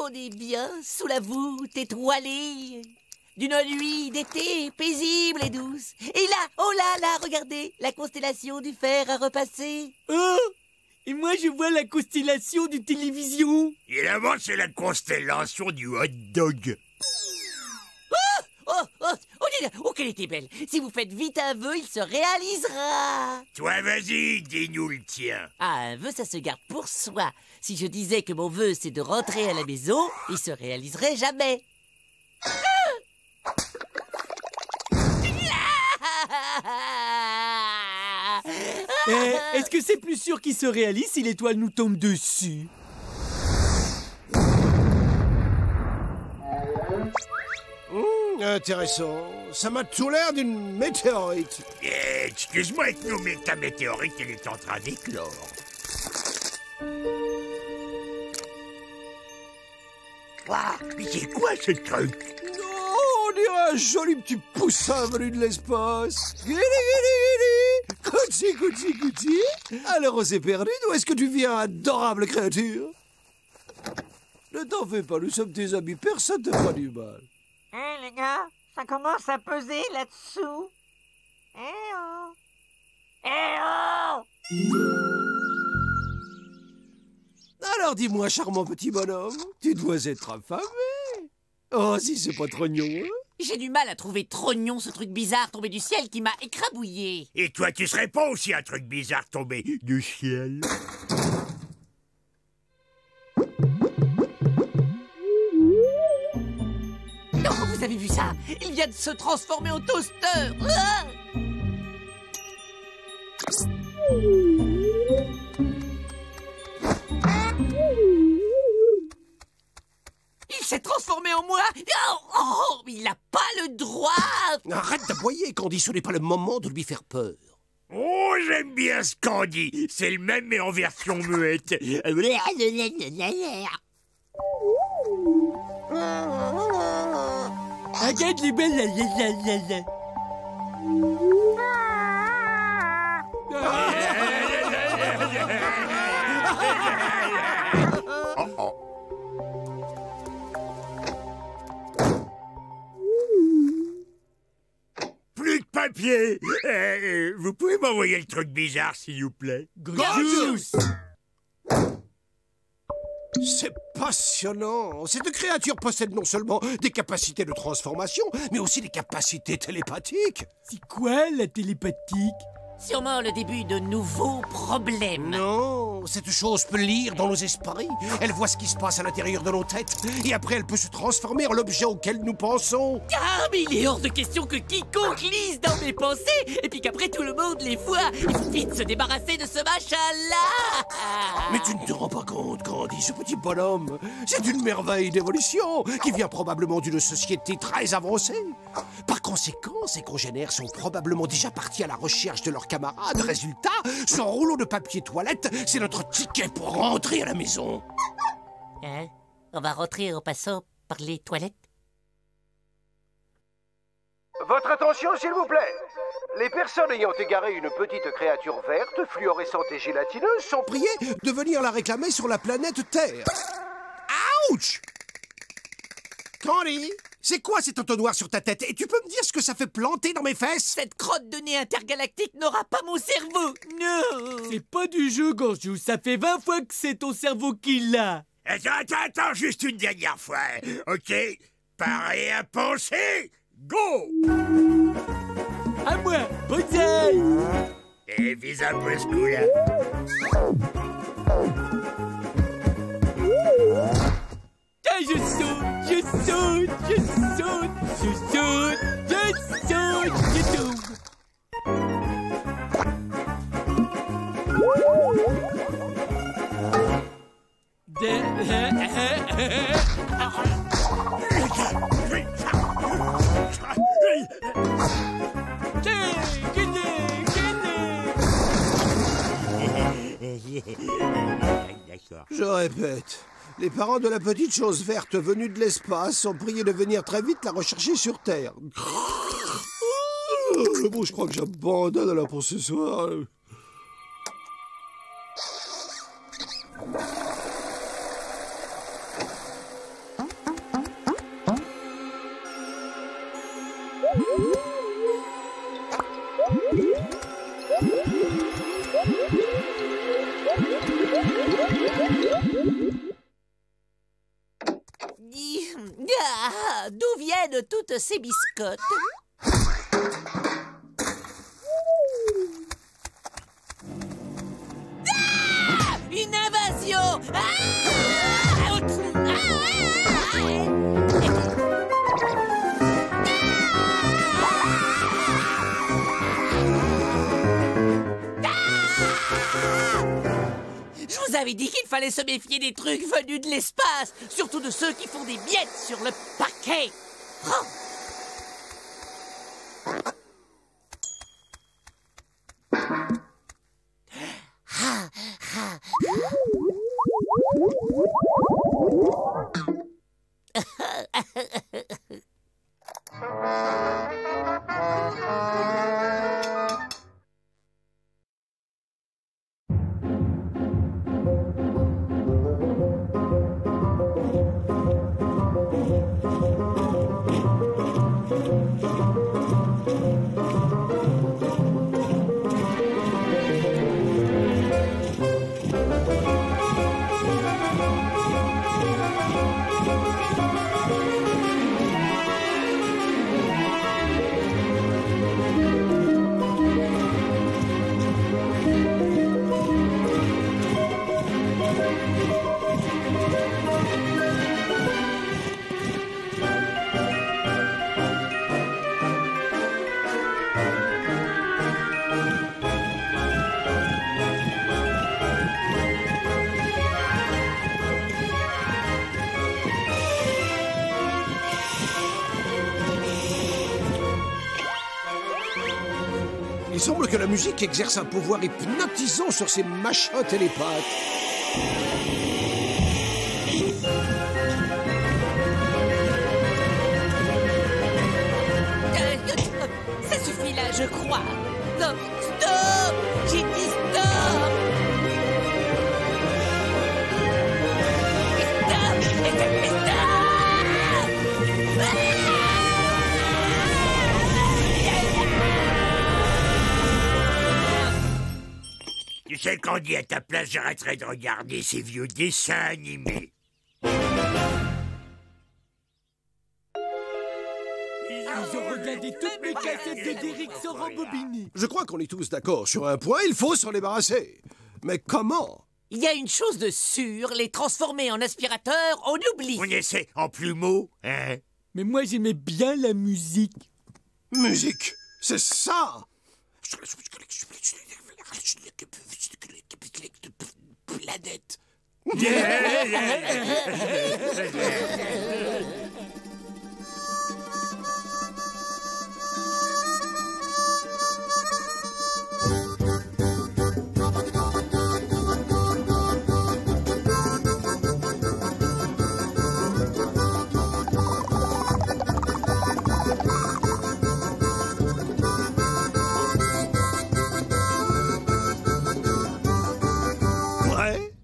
On est bien sous la voûte étoilée d'une nuit d'été paisible et douce. Et là, oh là là, regardez, la constellation du fer a repassé. Oh! Et moi, je vois la constellation du télévision. Et là-bas, c'est la constellation du hot dog. Oh, qu'elle était belle. Si vous faites vite un vœu, il se réalisera. Toi, vas-y, dis-nous le tien. Ah, un vœu, ça se garde pour soi. Si je disais que mon vœu, c'est de rentrer à la maison, il se réaliserait jamais. Est-ce que c'est plus sûr qu'il se réalise si l'étoile nous tombe dessus? Intéressant. Ça m'a tout l'air d'une météorite. Excuse-moi, Ethno, mais ta météorite, elle est en train d'éclore. Mais c'est quoi ce truc? Oh, on dirait un joli petit poussin venu de l'espace. Guili, guili, guili. Couti, couti, couti. Alors, on s'est perdu. D'où est-ce que tu viens, adorable créature? Ne t'en fais pas, nous sommes tes amis. Personne ne te fera du mal. Hé, les gars, ça commence à peser là-dessous. Eh oh! Eh oh! Alors dis-moi, charmant petit bonhomme, tu dois être affamé. Oh, si c'est pas trognon, hein? J'ai du mal à trouver trognon, ce truc bizarre tombé du ciel qui m'a écrabouillé. Et toi, tu serais pas aussi un truc bizarre tombé du ciel? Non, vous avez vu ça? Il vient de se transformer en toaster. Ah! Il s'est transformé en moi. Oh, mais il n'a pas le droit. Arrête d'aboyer, Candy, ce n'est pas le moment de lui faire peur. Oh, j'aime bien ce qu'on dit. C'est le même, mais en version muette. Regarde les belles la. Plus de papier. Vous pouvez m'envoyer le truc bizarre, s'il vous plaît? Gorgeous! C'est passionnant. Cette créature possède non seulement des capacités de transformation, mais aussi des capacités télépathiques. C'est quoi la télépathique? Sûrement le début de nouveaux problèmes. Non, cette chose peut lire dans nos esprits. Elle voit ce qui se passe à l'intérieur de nos têtes. Et après, elle peut se transformer en l'objet auquel nous pensons. Ah, mais il est hors de question que quiconque lise dans mes pensées et puis qu'après tout le monde les voit. Il faut vite se débarrasser de ce machin-là. Mais tu ne te rends pas compte, Candy, ce petit bonhomme. C'est une merveille d'évolution qui vient probablement d'une société très avancée. Par conséquent, ses congénères sont probablement déjà partis à la recherche de leurs camarades. Résultat, son rouleau de papier toilette, c'est notre ticket pour rentrer à la maison. Hein? On va rentrer en passant par les toilettes? Votre attention, s'il vous plaît. Les personnes ayant égaré une petite créature verte, fluorescente et gélatineuse sont priées de venir la réclamer sur la planète Terre. Ouch! Candy, c'est quoi cet entonnoir sur ta tête? Et tu peux me dire ce que ça fait planter dans mes fesses? Cette crotte de nez intergalactique n'aura pas mon cerveau. Non! C'est pas du jeu, Gorgeous. Ça fait 20 fois que c'est ton cerveau qui l'a. Attends, juste une dernière fois. Ok? Paré à penser. Go! À moi, bonsaï! Et vise un peu ce coup-là. Ah, je saute, je saute, je saute, je saute, je saute, je tombe. Je répète, les parents de la petite chose verte venue de l'espace sont priés de venir très vite la rechercher sur Terre. Bon, je crois que j'abandonne alors pour ce soir. Ah, d'où viennent toutes ces biscottes? Ah, une invasion! Je vous avais dit qu'il fallait se méfier des trucs venus de l'espace, surtout de ceux qui font des miettes sur le parquet. Oh. Il semble que la musique exerce un pouvoir hypnotisant sur ces machins télépathes. Ça suffit là, je crois. Non, stop! J'ai dit stop! Tu sais, Candy, à ta place, j'arrêterai de regarder ces vieux dessins animés. Ils ont regardé toutes mes cassettes de Derrick sans rembobiner. Je crois qu'on est tous d'accord sur un point, il faut s'en débarrasser. Mais comment? Il y a une chose de sûre, les transformer en aspirateur, on oublie. On essaie en plumeau, hein? Mais moi, j'aimais bien la musique. Musique, c'est ça! Planète.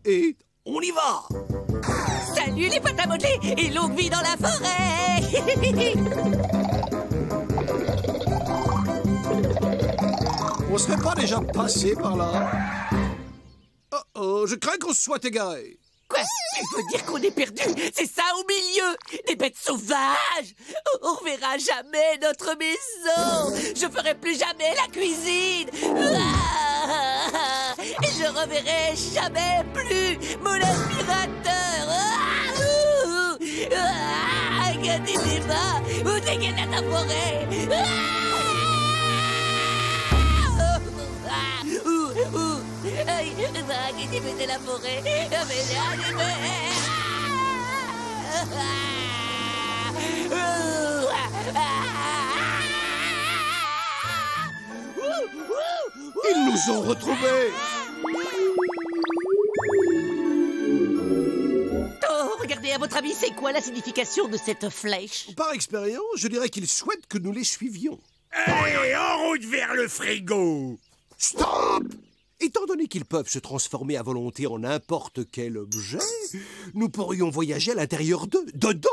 Et on y va! Salut les pâtes à modeler et longue vie dans la forêt! On serait pas déjà passé par là? Oh, je crains qu'on se soit égaré. Quoi? Tu veux dire qu'on est perdu? C'est ça au milieu? Des bêtes sauvages? On reverra jamais notre maison! Je ferai plus jamais la cuisine! Et je reverrai jamais plus mon aspirateur! Regardez les bas! Où t'es qu'elle est ta forêt? Qui mettait la forêt? Ils nous ont retrouvés! Oh, regardez, à votre avis, c'est quoi la signification de cette flèche? Par expérience, je dirais qu'ils souhaitent que nous les suivions. Allez, en route vers le frigo! Stop! Étant donné qu'ils peuvent se transformer à volonté en n'importe quel objet, nous pourrions voyager à l'intérieur d'eux, dedans.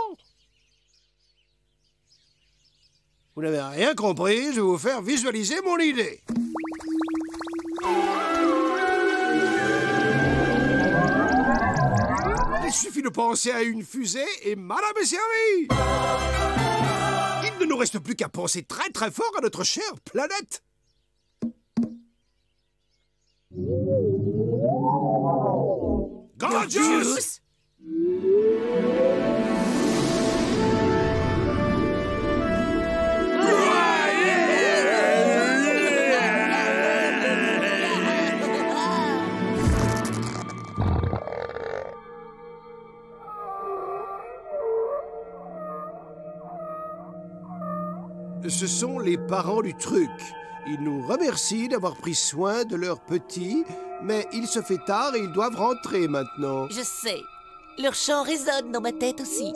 Vous n'avez rien compris, je vais vous faire visualiser mon idée. Il suffit de penser à une fusée et madame est servie. Il ne nous reste plus qu'à penser très très fort à notre chère planète. Gorgeous! Ce sont les parents du truc. Ils nous remercient d'avoir pris soin de leurs petits, mais il se fait tard et ils doivent rentrer maintenant. Je sais. Leur chant résonne dans ma tête aussi.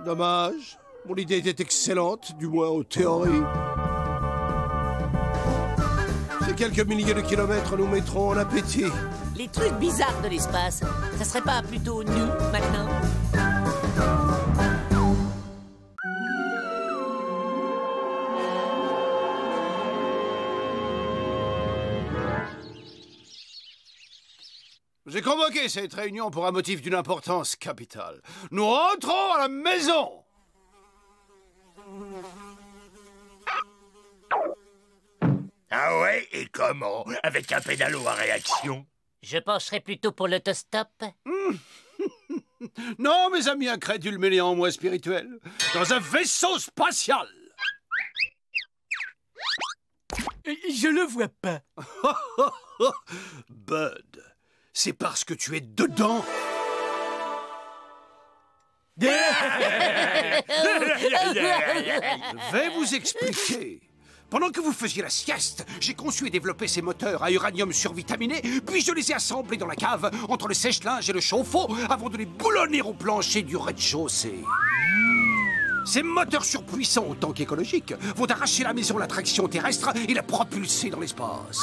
Dommage. Mon idée était excellente, du moins en théorie. Ces quelques milliers de kilomètres nous mettront en appétit. Les trucs bizarres de l'espace, ça serait pas plutôt nous, maintenant? J'ai convoqué cette réunion pour un motif d'une importance capitale. Nous rentrons à la maison! Ah ouais, et comment? Avec un pédalo à réaction? Je pencherais plutôt pour l'autostop. Non, mes amis incrédules mais néanmoins spirituels. Dans un vaisseau spatial! Je le vois pas. Bud, c'est parce que tu es dedans. Je vais vous expliquer. Pendant que vous faisiez la sieste, j'ai conçu et développé ces moteurs à uranium survitaminé, puis je les ai assemblés dans la cave, entre le sèche-linge et le chauffe-eau, avant de les boulonner au plancher du rez-de-chaussée. Ces moteurs surpuissants autant qu'écologiques vont arracher la maison l'attraction terrestre et la propulser dans l'espace.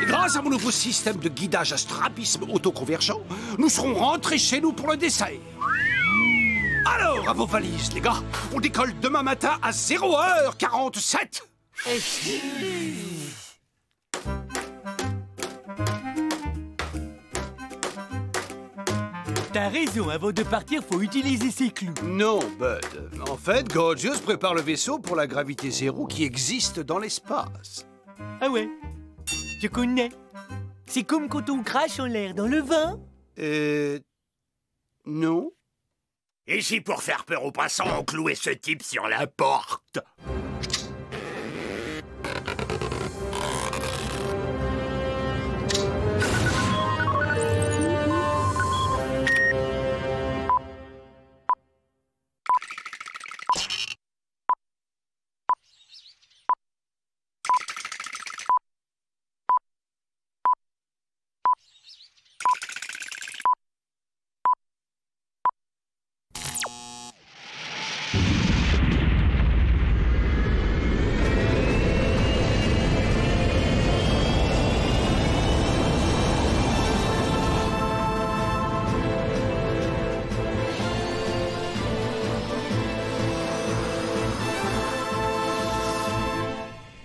Et grâce à mon nouveau système de guidage à strabisme autoconvergent, nous serons rentrés chez nous pour le dessert. Alors, à vos valises, les gars, on décolle demain matin à 0h47. T'as raison, avant de partir, faut utiliser ses clous. Non, Bud. En fait, Gorgeous prépare le vaisseau pour la gravité zéro qui existe dans l'espace. Ah ouais, je connais. C'est comme quand on crache en l'air dans le vin. Non. Et si pour faire peur aux passants, on clouait ce type sur la porte?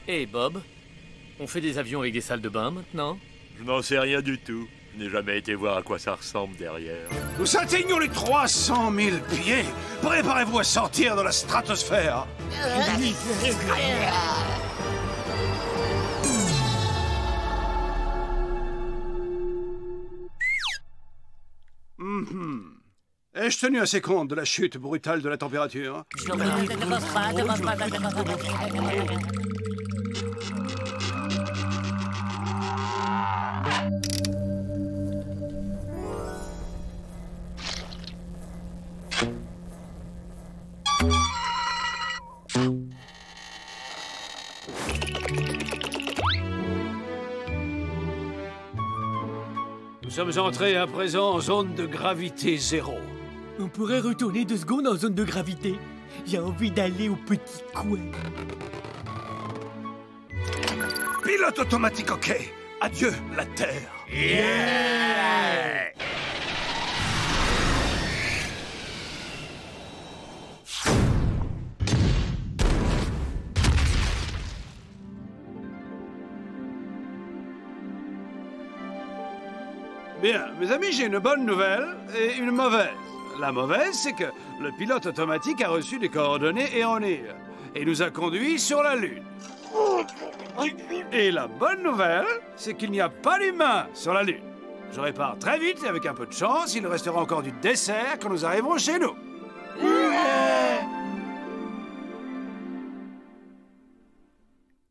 Hey Bob, on fait des avions avec des salles de bain maintenant? Je n'en sais rien du tout. Je n'ai jamais été voir à quoi ça ressemble derrière. Nous atteignons les 300 000 pieds. Préparez-vous à sortir de la stratosphère. Ai-je tenu assez compte de la chute brutale de la température? Nous sommes entrés à présent en zone de gravité zéro. On pourrait retourner 2 secondes en zone de gravité. J'ai envie d'aller au petit coin. Pilote automatique, ok. Adieu, la Terre. Yeah! Bien, mes amis, j'ai une bonne nouvelle et une mauvaise. La mauvaise, c'est que le pilote automatique a reçu des coordonnées éoniques et nous a conduits sur la Lune. Et la bonne nouvelle, c'est qu'il n'y a pas d'humains sur la Lune. Je répare très vite et avec un peu de chance, il restera encore du dessert quand nous arriverons chez nous.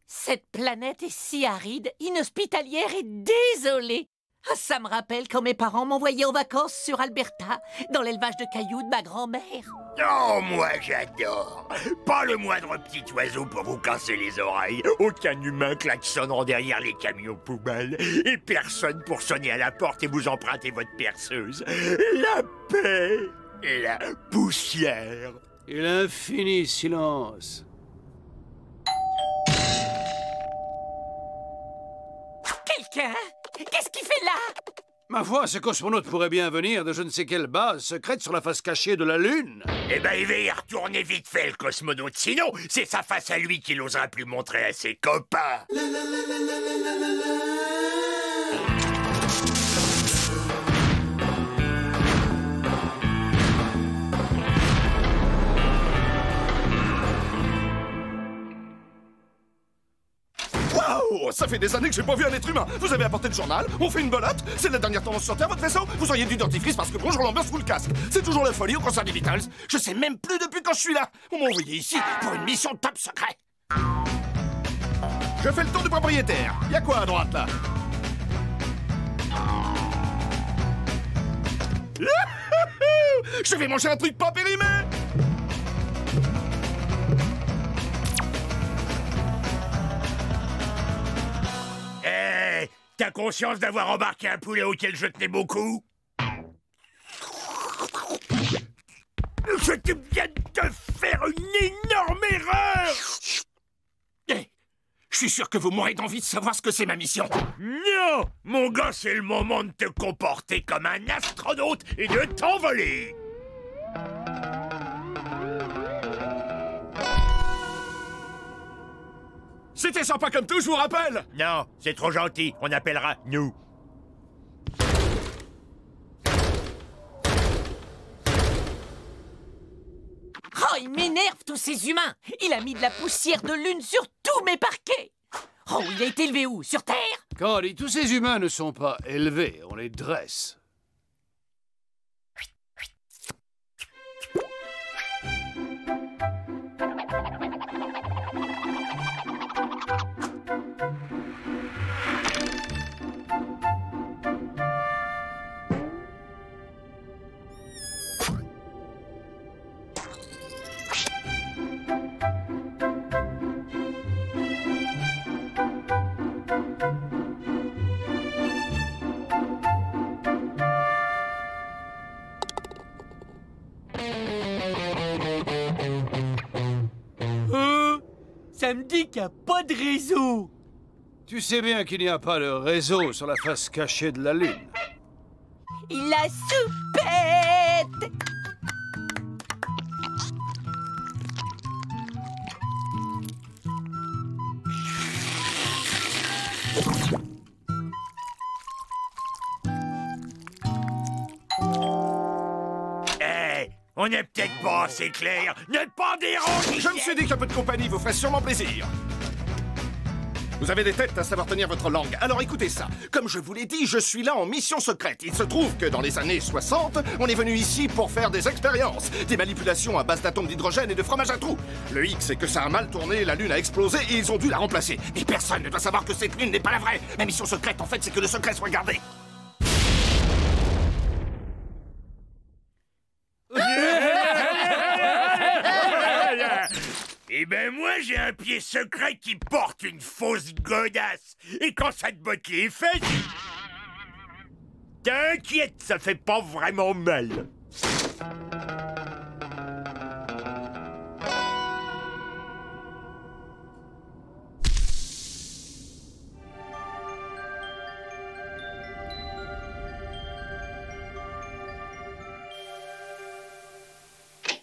Cette planète est si aride, inhospitalière et désolée. Ah, ça me rappelle quand mes parents m'envoyaient en vacances sur Alberta, dans l'élevage de cailloux de ma grand-mère. Oh, moi j'adore. Pas le moindre petit oiseau pour vous casser les oreilles. Aucun humain klaxonnant derrière les camions poubelles. Et personne pour sonner à la porte et vous emprunter votre perceuse. La paix et la poussière. Et l'infini silence. Quelqu'un? Qu'est-ce qu'il fait là? Ma foi, ce cosmonaute pourrait bien venir de je ne sais quelle base secrète sur la face cachée de la Lune. Eh ben, il va y retourner vite fait, le cosmonaute. Sinon, c'est sa face à lui qu'il n'osera plus montrer à ses copains. Waouh! Ça fait des années que j'ai pas vu un être humain. Vous avez apporté le journal, on fait une belote, c'est la dernière tendance sur Terre, votre vaisseau. Vous auriez du dentifrice parce que bonjour l'ambiance sous le casque. C'est toujours la folie au concert des Beatles. Je sais même plus depuis quand je suis là. On m'a envoyé ici pour une mission top secret. Je fais le tour du propriétaire. Y'a quoi à droite là? Je vais manger un truc pas périmé. T'as conscience d'avoir embarqué un poulet auquel je tenais beaucoup? Je te viens de faire une énorme erreur! Je suis sûr que vous mourrez d'envie de savoir ce que c'est ma mission. Non! Mon gars, c'est le moment de te comporter comme un astronaute et de t'envoler! C'était sympa comme tout, je vous rappelle. Non, c'est trop gentil, on appellera nous. Oh, il m'énerve, tous ces humains! Il a mis de la poussière de lune sur tous mes parquets! Oh, il a été élevé où? Sur Terre? Candy, tous ces humains ne sont pas élevés, on les dresse. Ça me dit qu'il n'y a pas de réseau. Tu sais bien qu'il n'y a pas de réseau sur la face cachée de la Lune. Il a soupette! On n'est peut-être pas assez clair. Ne pas déranger. Je me suis dit qu'un peu de compagnie vous ferait sûrement plaisir. Vous avez des têtes à savoir tenir votre langue. Alors écoutez ça. Comme je vous l'ai dit, je suis là en mission secrète. Il se trouve que dans les années 60, on est venu ici pour faire des expériences. Des manipulations à base d'atomes d'hydrogène et de fromage à trous. Le hic, c'est que ça a mal tourné, la Lune a explosé et ils ont dû la remplacer. Mais personne ne doit savoir que cette Lune n'est pas la vraie. Ma mission secrète, en fait, c'est que le secret soit gardé. Eh ben moi, j'ai un pied secret qui porte une fausse godasse. Et quand ça te botte les fesses... T'inquiète, ça fait pas vraiment mal.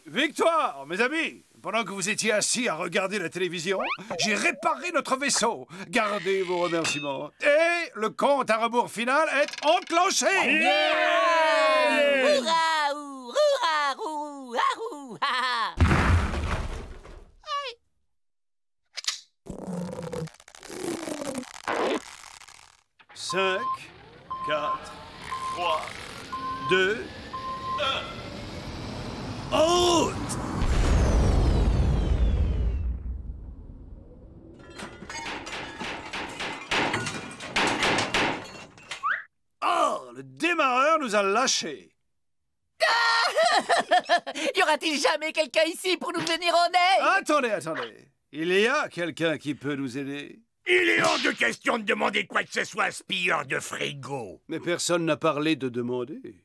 Victoire, mes amis! Pendant que vous étiez assis à regarder la télévision, j'ai réparé notre vaisseau. Gardez vos remerciements. Et le compte à rebours final est enclenché! Hurrah, hurrah, hurrah, hurrah. 5, 4, 3, 2, 1. Out! Oh, le démarreur nous a lâchés. Y aura-t-il jamais quelqu'un ici pour nous venir en aide? Attendez. Il y a quelqu'un qui peut nous aider. Il est hors de question de demander quoi que ce soit à ce pilleur de frigo. Mais personne n'a parlé de demander.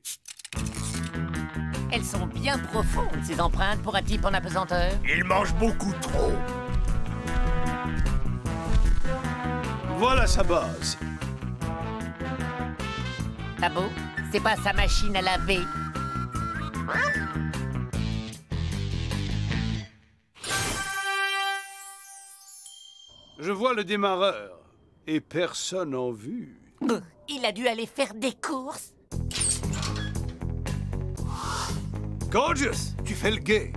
Elles sont bien profondes, ces empreintes, pour un type en apesanteur. Il mange beaucoup trop. Voilà sa base. Pas beau? C'est pas sa machine à laver. Je vois le démarreur. Et personne en vue. Il a dû aller faire des courses. Gorgeous, tu fais le guet.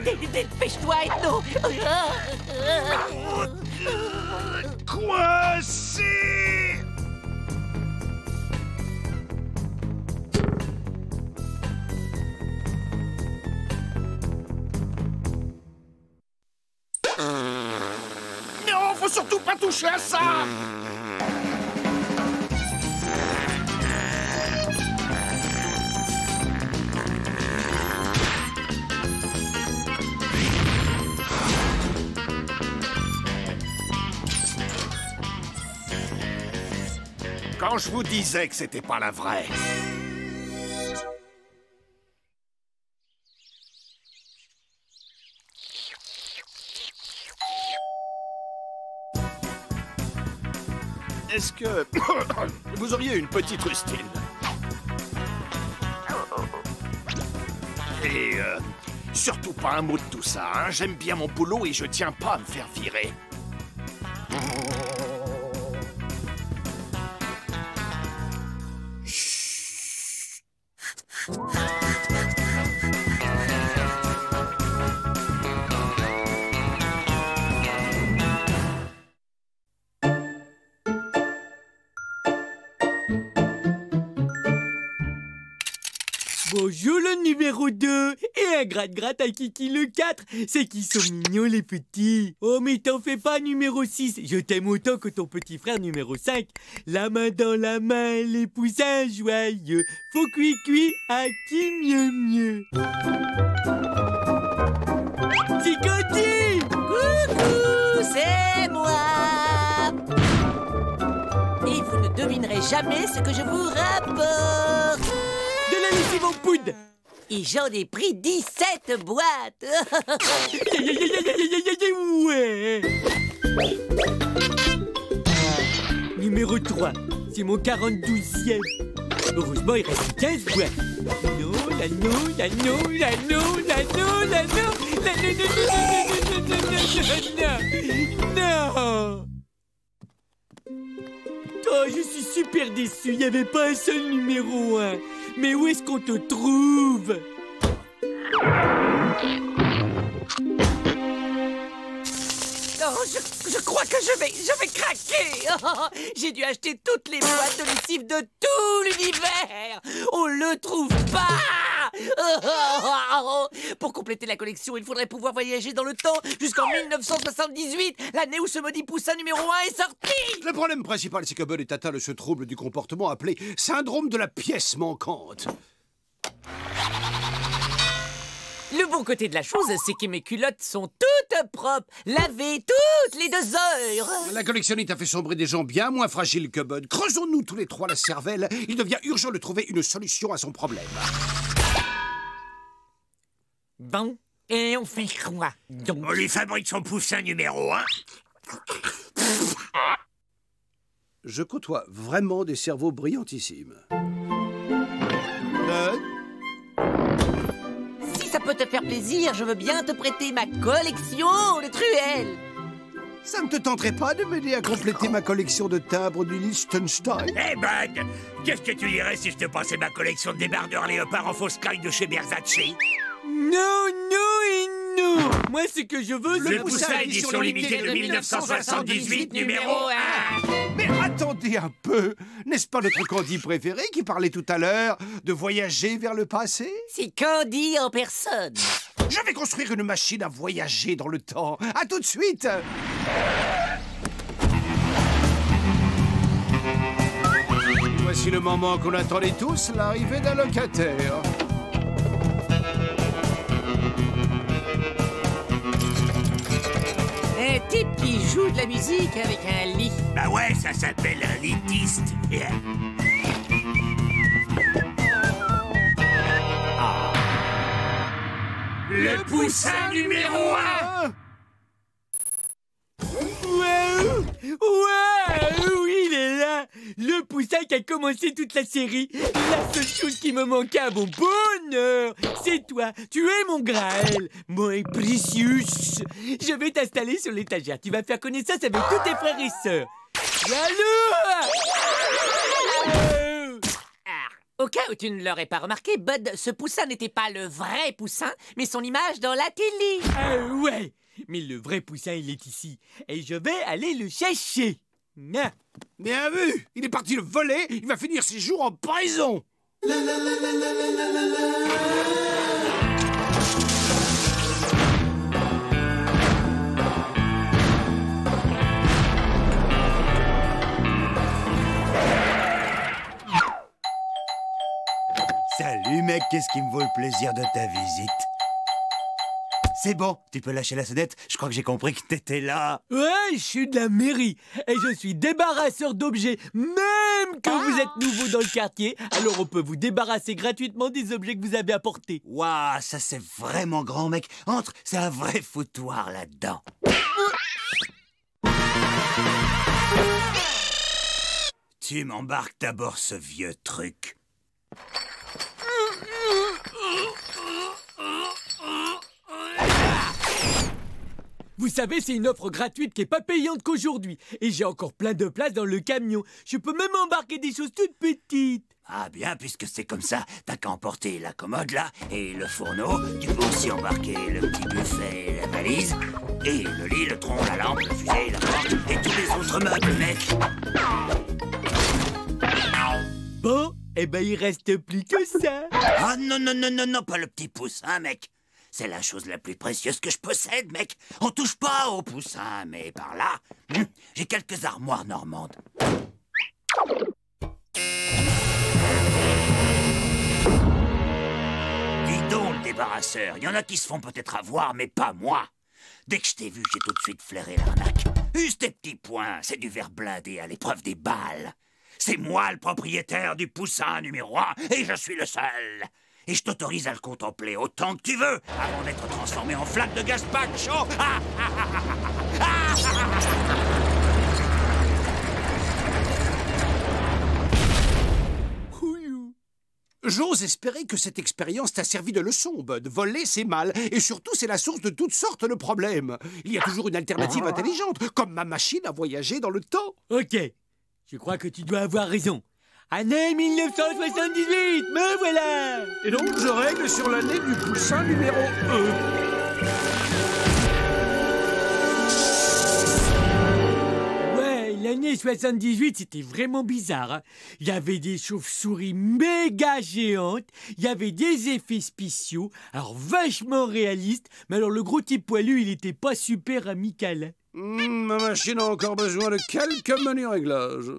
Dépêche-toi, Ethno. Coincé! Non, faut surtout pas toucher à ça! Quand je vous disais que c'était pas la vraie. Est-ce que vous auriez une petite rustine? Et surtout pas un mot de tout ça, hein? J'aime bien mon boulot et je tiens pas à me faire virer. Bonjour le numéro 2 et un gratte-gratte à Kiki le 4. C'est qu'ils sont mignons les petits. Oh mais t'en fais pas numéro 6. Je t'aime autant que ton petit frère numéro 5. La main dans la main, les poussins joyeux. Faut cuit à qui mieux. C'est Candy! Coucou, c'est moi. Et vous ne devinerez jamais ce que je vous rapporte. De la lessive en poudre. Et j'en ai pris 17 boîtes. Ouais. Numéro 3, c'est mon 42e. Heureusement, il reste 15 boîtes. Non. Oh, je suis super déçu. Il n'y avait pas un seul numéro 1. Mais où est-ce qu'on te trouve? Oh, je crois que je vais craquer. Oh, j'ai dû acheter toutes les boîtes de lessive de tout l'univers. On le trouve pas. Pour compléter la collection, il faudrait pouvoir voyager dans le temps jusqu'en 1978, l'année où ce maudit poussin numéro 1 est sorti. Le problème principal, c'est que Bud est atteint de ce trouble du comportement appelé syndrome de la pièce manquante. Le bon côté de la chose, c'est que mes culottes sont toutes propres, lavées toutes les 2 heures. La collectionnite a fait sombrer des gens bien moins fragiles que Bud. Creusons-nous tous les trois la cervelle. Il devient urgent de trouver une solution à son problème. Bon, et on fait quoi donc? On lui fabrique son poussin numéro 1. Je côtoie vraiment des cerveaux brillantissimes. pour te faire plaisir, je veux bien te prêter ma collection de truelles. Ça ne te tenterait pas de m'aider à compléter ma collection de timbres du Liechtenstein? Eh Bud, qu'est-ce que tu dirais si je te passais ma collection de débardeurs léopards en fausse caille de chez Versace? Non, non et non. Moi, ce que je veux, Le Poussin édition limitée de 1978, numéro 1. Mais attendez un peu. N'est-ce pas notre Candy préféré qui parlait tout à l'heure de voyager vers le passé? C'est Candy en personne. Je vais construire une machine à voyager dans le temps. À tout de suite. Voici le moment qu'on attendait tous, l'arrivée d'un locataire. Un type qui joue de la musique avec un lit. Bah ouais, ça s'appelle un litiste. Le Poussin numéro 1. Waouh! Waouh! Il est là! Le Poussin qui a commencé toute la série. La seule chose qui me manquait à mon bonheur, c'est toi. Tu es mon Graël, mon précieux. Je vais t'installer sur l'étagère. Tu vas faire connaissance avec tous tes frères et sœurs. Allô! Au cas où tu ne l'aurais pas remarqué, Bud, ce Poussin n'était pas le vrai Poussin, mais son image dans la télé. Ouais! Mais le vrai Poussin, il est ici. Et je vais aller le chercher. Ah. Bien vu. Il est parti le voler. Il va finir ses jours en prison. Salut mec, qu'est-ce qui me vaut le plaisir de ta visite? C'est bon, tu peux lâcher la sonnette, je crois que j'ai compris que t'étais là. Ouais, je suis de la mairie et je suis débarrasseur d'objets, même que vous êtes nouveau dans le quartier, alors on peut vous débarrasser gratuitement des objets que vous avez apportés. Waouh, ça c'est vraiment grand mec, entre, c'est un vrai foutoir là-dedans. Tu m'embarques d'abord ce vieux truc. Vous savez, c'est une offre gratuite qui est pas payante qu'aujourd'hui. Et j'ai encore plein de place dans le camion. Je peux même embarquer des choses toutes petites. Ah bien, puisque c'est comme ça, t'as qu'à emporter la commode là, et le fourneau. Tu peux aussi embarquer le petit buffet, la valise, et le lit, le tronc, la lampe, le fusée, la porte, et tous les autres meubles, mec. Bon, eh ben il reste plus que ça. Ah non, non, non, non, non, pas le petit poussin, mec. C'est la chose la plus précieuse que je possède, mec. On touche pas au poussin, mais par là, j'ai quelques armoires normandes. Dis donc, le débarrasseur, il y en a qui se font peut-être avoir, mais pas moi. Dès que je t'ai vu, j'ai tout de suite flairé l'arnaque. Use tes petits poings, c'est du verre blindé à l'épreuve des balles. C'est moi le propriétaire du poussin numéro 1, et je suis le seul. Et je t'autorise à le contempler autant que tu veux, avant d'être transformé en flaque de gazpacho. J'ose espérer que cette expérience t'a servi de leçon, Bud. Voler, c'est mal, et surtout, c'est la source de toutes sortes de problèmes. Il y a toujours une alternative intelligente, comme ma machine à voyager dans le temps. Ok, je crois que tu dois avoir raison. Année 1978, me voilà. Et donc, je règle sur l'année du poussin numéro 1. L'année 78, c'était vraiment bizarre. Hein. Il y avait des chauves-souris méga géantes, il y avait des effets spéciaux, alors vachement réalistes, mais alors le gros type poilu, il était pas super amical. Ma machine a encore besoin de quelques menus réglages.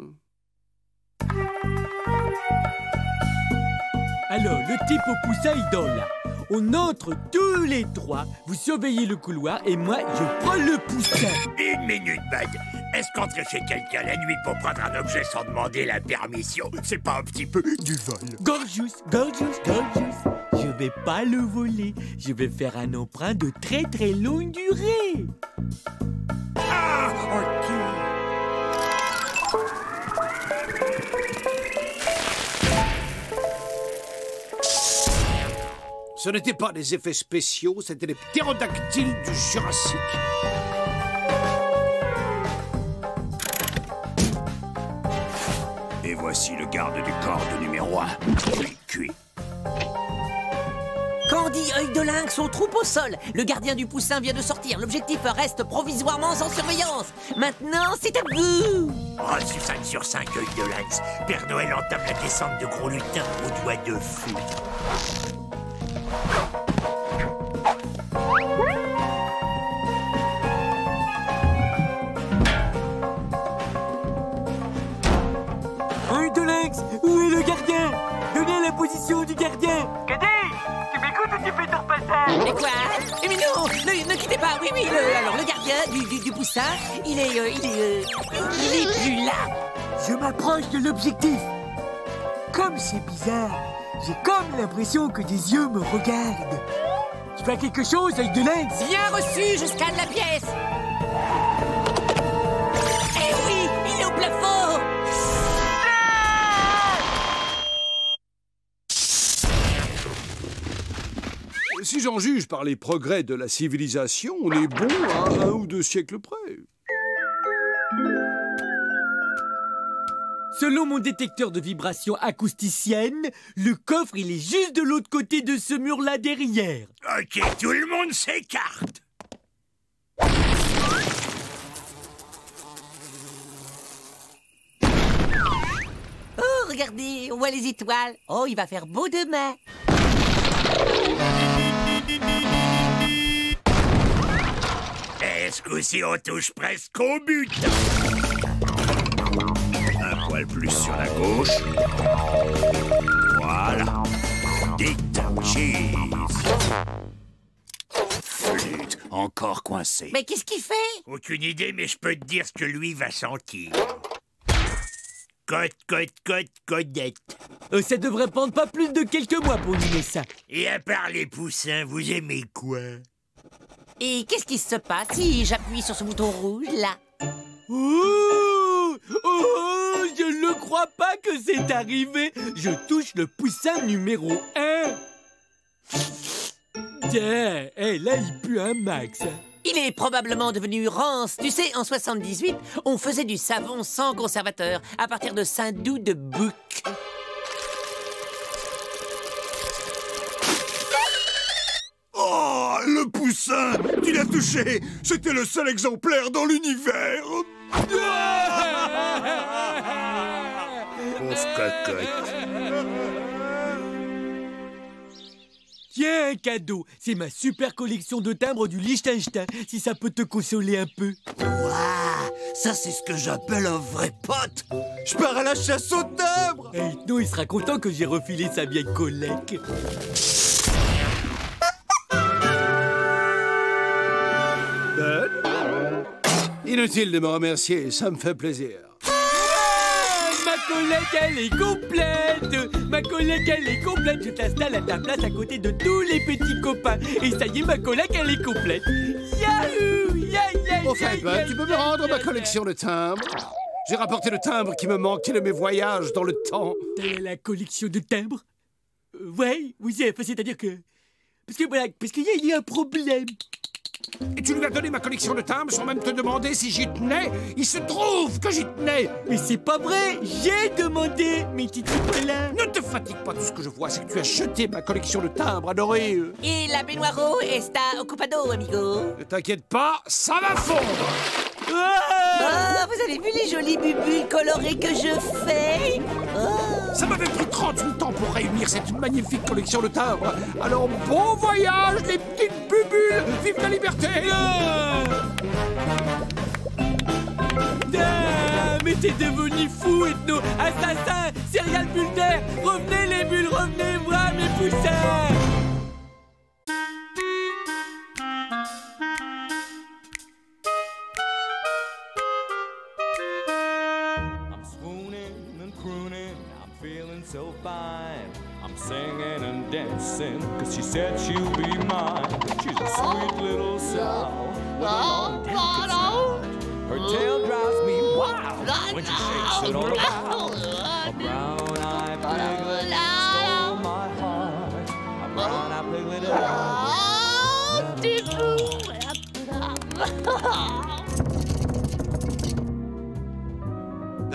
Alors, le type au poussin, il dort là. On entre tous les trois, vous surveillez le couloir et moi, je prends le poussin. Une minute, Bud. Est-ce qu'entrer chez quelqu'un la nuit pour prendre un objet sans demander la permission, c'est pas un petit peu du vol? Gorgeous, gorgeous, gorgeous. Je vais pas le voler. Je vais faire un emprunt de très très longue durée. Ah, ok. Ce n'étaient pas des effets spéciaux, c'était les ptérodactyles du Jurassique. Et voici le garde du corps de numéro 1. Cuit. Candy, œil de lynx, on troupe au sol. Le gardien du poussin vient de sortir. L'objectif reste provisoirement sans surveillance. Maintenant, c'est à vous. Reçu 5 sur 5, œil de lynx. Père Noël entame la descente de gros lutins aux doigts de fou. Œil de lynx, où est le gardien? Donnez la position du gardien. Caddy, tu m'écoutes ou tu fais ton passage? Mais quoi? Mais non, ne quittez pas. Oui, alors le gardien du poussin, il est plus là. Je m'approche de l'objectif. Comme c'est bizarre, j'ai comme l'impression que des yeux me regardent. Tu fais quelque chose, œil de lynx? Bien reçu, je scanne la pièce. Eh oui, il est au plafond. Si j'en juge par les progrès de la civilisation, on est bon à 1 ou 2 siècles près. Selon mon détecteur de vibrations acousticiennes, le coffre, il est juste de l'autre côté de ce mur-là derrière. Ok, tout le monde s'écarte. Oh, regardez, on voit les étoiles. Oh, il va faire beau demain. Est-ce qu'aussi on touche presque au but? Un poil plus sur la gauche. Voilà. Dites cheese. Flûte, encore coincé. Mais qu'est-ce qu'il fait? Aucune idée, mais je peux te dire ce que lui va sentir. Codette. Ça devrait prendre pas plus de quelques mois pour limer ça. Et à part les poussins, vous aimez quoi? Et qu'est-ce qui se passe si j'appuie sur ce bouton rouge, là? Oh, je ne crois pas que c'est arrivé. Je touche le poussin numéro 1. Tiens, là, il pue un max. Il est probablement devenu rance. Tu sais, en 78, on faisait du savon sans conservateur à partir de saindoux de bouc. Oh, le poussin! Tu l'as touché! C'était le seul exemplaire dans l'univers! Pauvre cocotte! Tiens, un cadeau. C'est ma super collection de timbres du Liechtenstein, si ça peut te consoler un peu. Waouh, ça c'est ce que j'appelle un vrai pote. Je pars à la chasse aux timbres. Non, il sera content que j'ai refilé sa vieille collègue. Inutile de me remercier, ça me fait plaisir. Ma collègue, elle est complète. Ma collègue, elle est complète. Je t'installe à ta place à côté de tous les petits copains. Et ça y est, ma collègue, elle est complète. Yahoo! Enfin, Bud, tu peux me rendre ma collection de timbres? J'ai rapporté le timbre qui me manquait de mes voyages dans le temps. La collection de timbres? Oui, c'est-à-dire que... Parce qu'il y a un problème. Et tu lui as donné ma collection de timbres sans même te demander si j'y tenais? Il se trouve que j'y tenais! Mais c'est pas vrai! J'ai demandé! Mais tu t'es là! Ne te fatigue pas, tout ce que je vois, c'est que tu as jeté ma collection de timbres adorés. Et la baignoire está occupado, amigo. Ne t'inquiète pas, ça va fondre! Oh, vous avez vu les jolies bubules colorées que je fais? Oh. Ça m'avait pris 38 ans pour réunir cette magnifique collection de timbres. Alors bon voyage, les petites bubules! Vive la liberté! Mais t'es devenu fou, ethno! Assassin! Serial bullter! Revenez les bulles, revenez voir mes poussins! So fine, I'm singing and dancing, cause she said she'll be mine. She's a sweet little sow with a long delicate snout. Her tail drives me wild when she shakes it all about. A brown-eyed piglet stole my heart. A brown-eyed piglet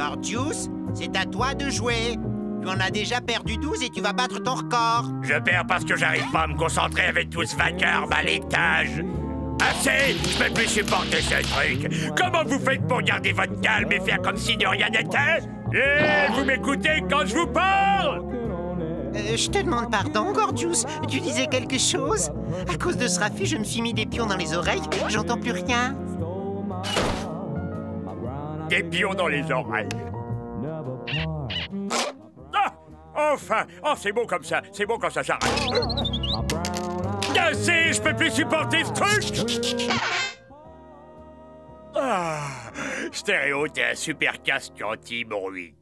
Gorgeous, c'est à toi de jouer. Tu en as déjà perdu 12 et tu vas battre ton record. Je perds parce que j'arrive pas à me concentrer avec tout ce vacarme à l'étage. Assez! Je peux plus supporter ce truc. Comment vous faites pour garder votre calme et faire comme si de rien n'était? Et vous m'écoutez quand je vous parle? Je te demande pardon, Gorgeous. Tu disais quelque chose? À cause de ce raffut, je me suis mis des pions dans les oreilles. J'entends plus rien. Des pions dans les oreilles. Ah! Enfin! Oh, c'est bon comme ça. C'est bon quand ça s'arrête. Assez! Je peux plus supporter ce truc! Ah! Stéréo, t'es un super casque anti-bruit.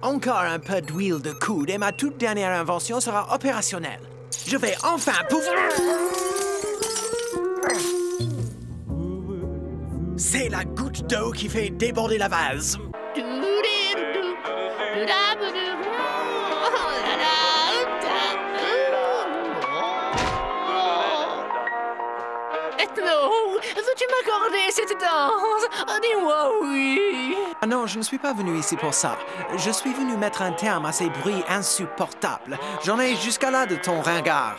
Encore un peu d'huile de coude et ma toute dernière invention sera opérationnelle. Je vais enfin pouvoir... C'est la goutte d'eau qui fait déborder la vase. Ethno, veux-tu m'accorder cette danse? Dis-moi oui. Ah non, je ne suis pas venu ici pour ça. Je suis venu mettre un terme à ces bruits insupportables. J'en ai jusqu'à là de ton ringard.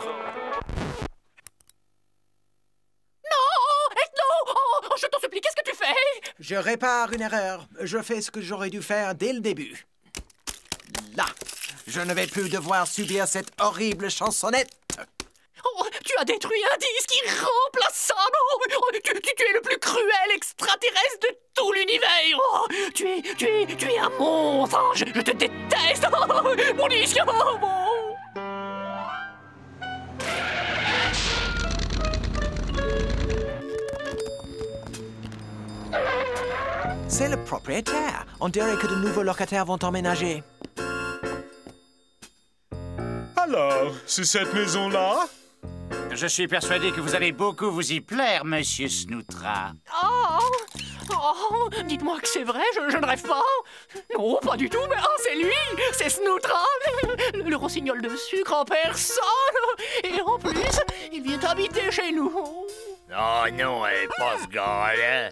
Je t'en supplie, qu'est-ce que tu fais? Je répare une erreur. Je fais ce que j'aurais dû faire dès le début. Là, je ne vais plus devoir subir cette horrible chansonnette. Oh, tu as détruit un disque irremplaçable. Oh, tu es le plus cruel extraterrestre de tout l'univers. Oh, tu es un monstre. Je te déteste. Mon disque. C'est le propriétaire. On dirait que de nouveaux locataires vont emménager. Alors, c'est cette maison-là? Je suis persuadé que vous allez beaucoup vous y plaire, monsieur Snootra. Oh, dites-moi que c'est vrai, je ne rêve pas. Non, pas du tout, mais c'est lui, c'est Snootra, le rossignol de sucre en personne. Et en plus, il vient habiter chez nous. Oh non, pas ce gars-là.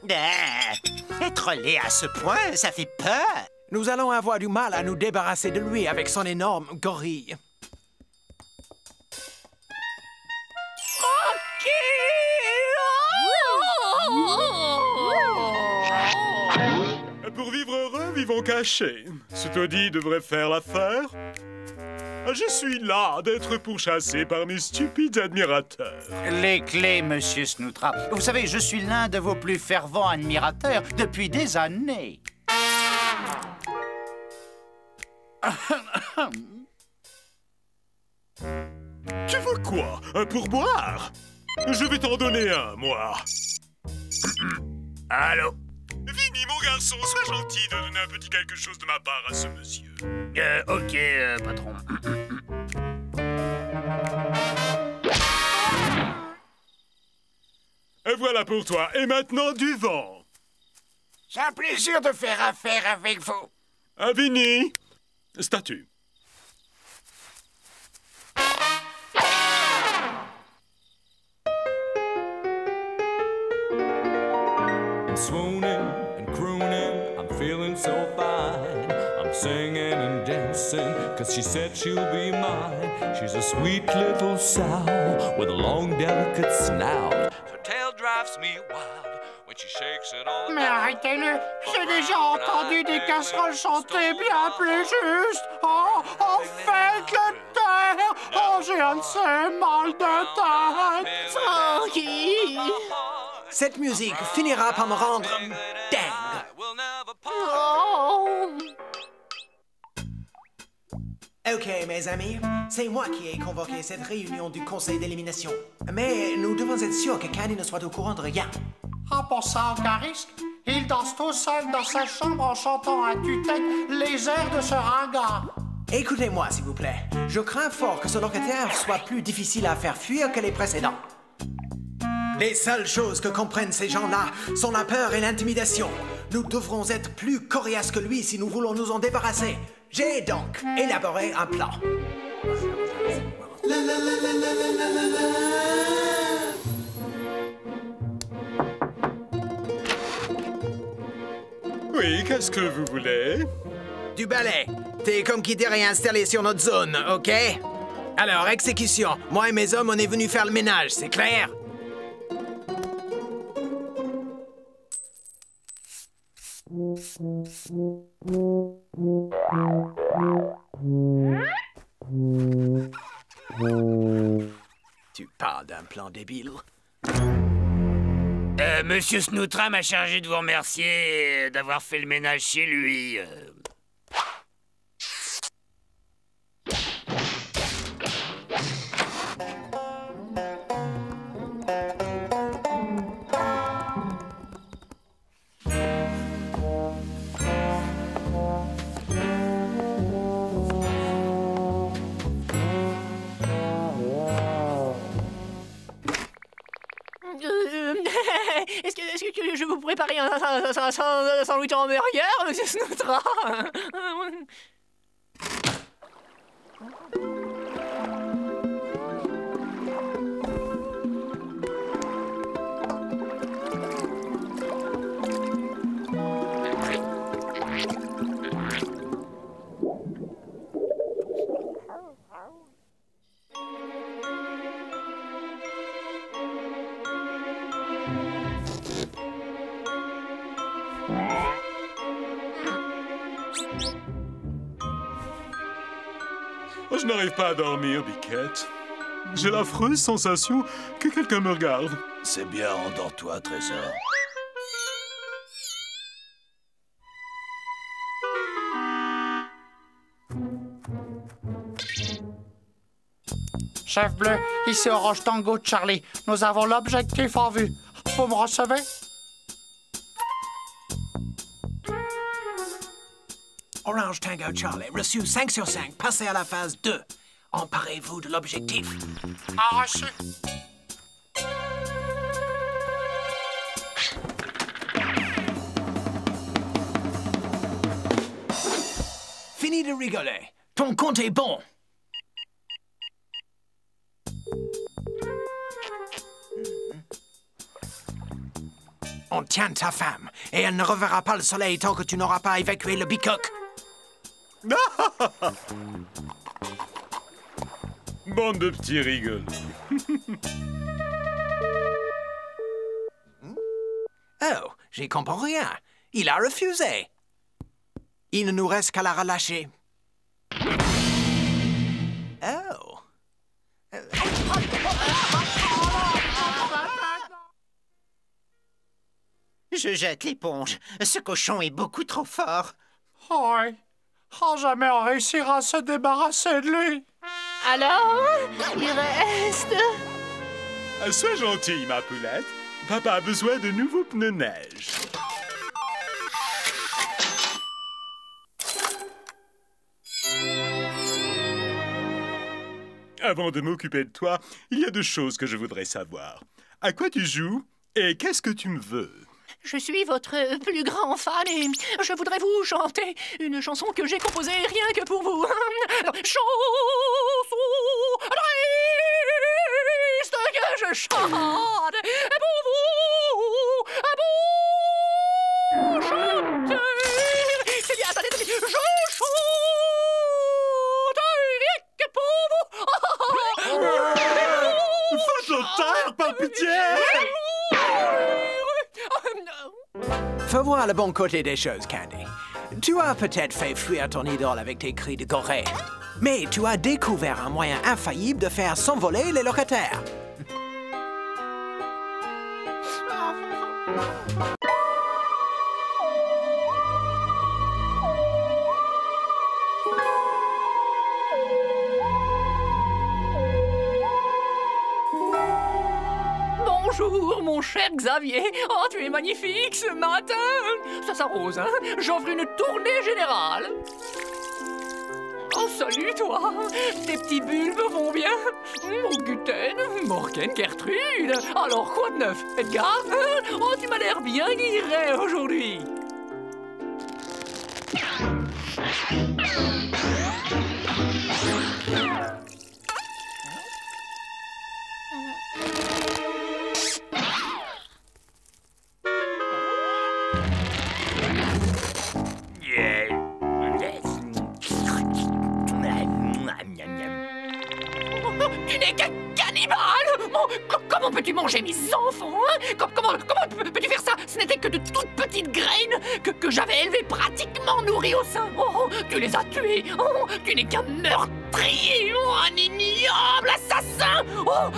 Être laid à ce point, ça fait peur. Nous allons avoir du mal à nous débarrasser de lui avec son énorme gorille. Pour vivre heureux, vivons cachés. Ce taudis devrait faire l'affaire. Je suis las d'être pourchassé par mes stupides admirateurs. Les clés, monsieur Snootra. Vous savez, je suis l'un de vos plus fervents admirateurs depuis des années. Tu veux quoi? Un pourboire? Je vais t'en donner un, moi. Allô? Vinny, mon garçon, sois gentil de donner un petit quelque chose de ma part à ce monsieur. Ok, patron. Et voilà pour toi. Et maintenant, du vent. C'est un plaisir de faire affaire avec vous. Vinny, statue. I'm swooning and crooning, I'm feeling so fine. I'm singing and dancing, cause she said she'll be mine. She's a sweet little sow with a long, delicate snout. Her tail drives me wild when she shakes it all. Mais arrêtez-le, j'ai déjà entendu des casseroles chanter bien plus juste. Oh, faites le taire. Oh, j'ai un de ces mal de tête. Frankie. Cette musique finira par me rendre dingue. Oh. Ok, mes amis, c'est moi qui ai convoqué cette réunion du conseil d'élimination. Mais nous devons être sûrs que Candy ne soit au courant de rien. En pensant aucun risque, il danse tout seul dans sa chambre en chantant à tue-tête les airs de ce ringard. Écoutez-moi, s'il vous plaît. Je crains fort que ce locataire soit plus difficile à faire fuir que les précédents. Les seules choses que comprennent ces gens-là sont la peur et l'intimidation. Nous devrons être plus coriaces que lui si nous voulons nous en débarrasser. J'ai donc élaboré un plan. Oui, qu'est-ce que vous voulez? Du balai. T'es comme qui t'est réinstallé sur notre zone, ok? Alors, exécution. Moi et mes hommes, on est venus faire le ménage, c'est clair? Tu parles d'un plan débile. Monsieur Snoutra m'a chargé de vous remercier d'avoir fait le ménage chez lui. Est-ce que je vous préparer un sandwich en hamburger, monsieur Snoutra? Je n'arrive pas à dormir, Biquette. J'ai l'affreuse sensation que quelqu'un me regarde. C'est bien, endors-toi, trésor. Chef Bleu, ici Orange Tango Charlie. Nous avons l'objectif en vue. Vous me recevez? Orange Tango Charlie, reçu 5 sur 5. Passez à la phase 2. Emparez-vous de l'objectif. Reçu. Fini de rigoler. Ton compte est bon. On tient ta femme, et elle ne reverra pas le soleil tant que tu n'auras pas évacué le bicoque. Bande de petits rigolos. Oh, j'y comprends rien. Il a refusé. Il ne nous reste qu'à la relâcher. Oh. Je jette l'éponge. Ce cochon est beaucoup trop fort. Oui. Oh, jamais on réussira à se débarrasser de lui. Alors, il reste... Sois gentille, ma poulette. Papa a besoin de nouveaux pneus neige. Avant de m'occuper de toi, il y a 2 choses que je voudrais savoir. À quoi tu joues et qu'est-ce que tu me veux? Je suis votre plus grand fan et je voudrais vous chanter une chanson que j'ai composée rien que pour vous. Alors, chanson triste que je chante pour vous, pour chanter. C'est bien, attendez, je chante rien que pour vous. Faut te taire, par pitié! Faut voir le bon côté des choses, Candy. Tu as peut-être fait fuir ton idole avec tes cris de gorée, mais tu as découvert un moyen infaillible de faire s'envoler les locataires. Bonjour, mon cher Xavier. Oh, tu es magnifique ce matin. Ça s'arrose, hein? J'offre une tournée générale. Oh, salut, toi. Tes petits bulbes vont bien. Guten, Morgen, Gertrude. Alors, quoi de neuf, Edgar? Oh, tu m'as l'air bien guiré aujourd'hui. Comment peux-tu manger mes enfants, hein? Comment peux-tu faire ça? Ce n'étaient que de toutes petites graines que j'avais élevées pratiquement nourries au sein. Oh, tu les as tuées. Oh, tu n'es qu'un meurtrier. Oh, un ignoble assassin. Oh,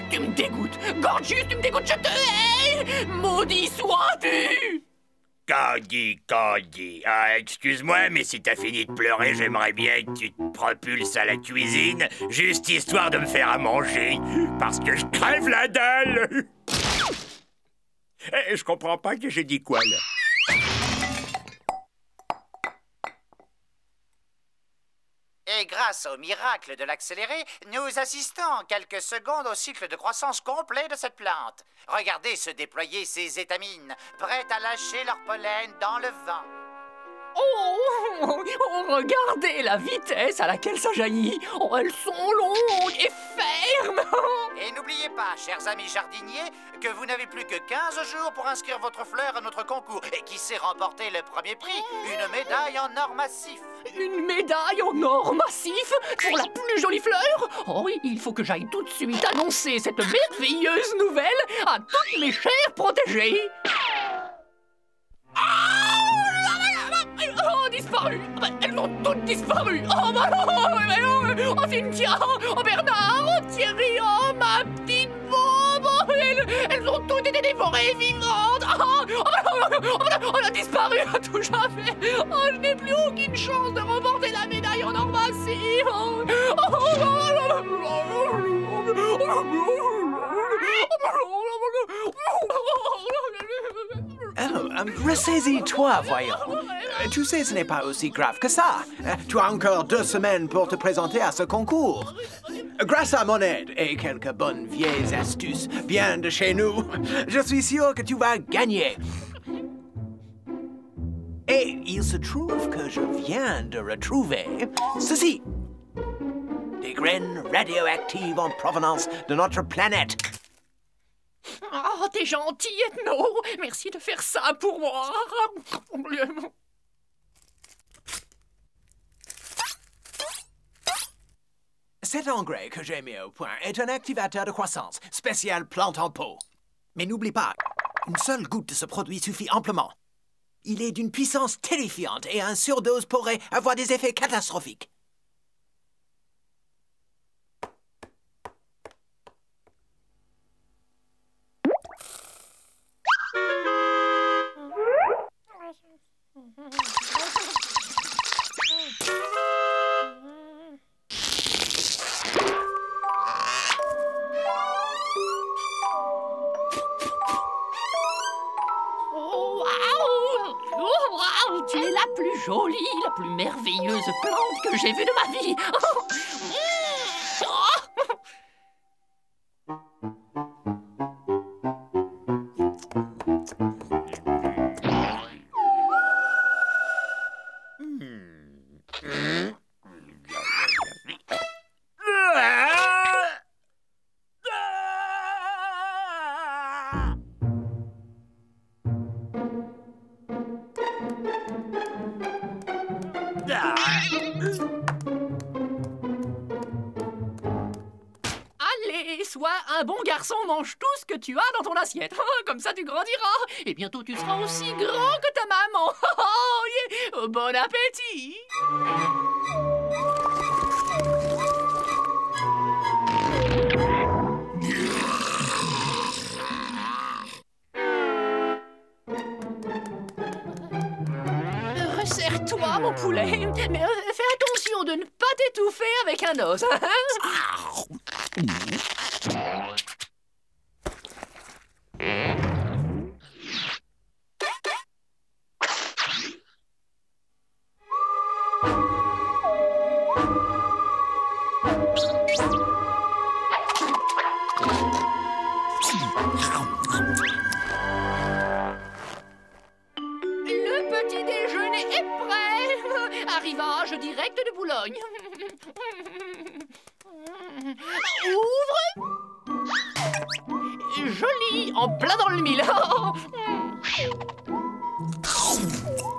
tu me dégoûtes. Gorgeous, tu me dégoûtes, je te hais. Maudit sois-tu. Candy. Ah, excuse-moi, mais si t'as fini de pleurer, j'aimerais bien que tu te propulses à la cuisine, juste histoire de me faire à manger, parce que je crève la dalle. Je comprends pas que j'ai dit quoi, là. Et grâce au miracle de l'accéléré, nous assistons en quelques secondes au cycle de croissance complet de cette plante. Regardez se déployer ces étamines, prêtes à lâcher leur pollen dans le vent. Oh, regardez la vitesse à laquelle ça jaillit. Oh, elles sont longues et fermes. Et n'oubliez pas, chers amis jardiniers, que vous n'avez plus que 15 jours pour inscrire votre fleur à notre concours. Et qui sait remporter le premier prix? Une médaille en or massif. Une médaille en or massif pour la plus jolie fleur? Oh oui, il faut que j'aille tout de suite annoncer cette merveilleuse nouvelle à toutes mes chères protégées. Oh, disparu. Elles ont toutes disparu. Oh, oh, Cynthia, oh, Bernard, oh, Thierry, oh, ma petite bombe. Elles ont toutes été dévorées vivantes. On a disparu à tout jamais. Oh, je n'ai plus aucune chance de remporter la médaille en or massif. Ressaisis-toi, voyons. Tu sais, ce n'est pas aussi grave que ça. Tu as encore 2 semaines pour te présenter à ce concours. Grâce à mon aide et quelques bonnes vieilles astuces bien de chez nous, je suis sûr que tu vas gagner. Et il se trouve que je viens de retrouver ceci. Des graines radioactives en provenance de notre planète. Oh, t'es gentil, Ethno. Merci de faire ça pour moi. Cet engrais que j'ai mis au point est un activateur de croissance, spécial plante en pot. Mais n'oublie pas, une seule goutte de ce produit suffit amplement. Il est d'une puissance terrifiante et un surdose pourrait avoir des effets catastrophiques. Tu es la plus jolie, la plus merveilleuse plante que j'ai vue de ma vie. Allez, sois un bon garçon, mange tout ce que tu as dans ton assiette. Comme ça, tu grandiras. Et bientôt, tu seras aussi grand que ta maman. Bon appétit. Resserre-toi, mon poulet. Mais fais attention de ne pas t'étouffer avec un os. Le petit déjeuner est prêt. Arrivage direct de Boulogne. Ouvre. Joli, en plein dans le mille.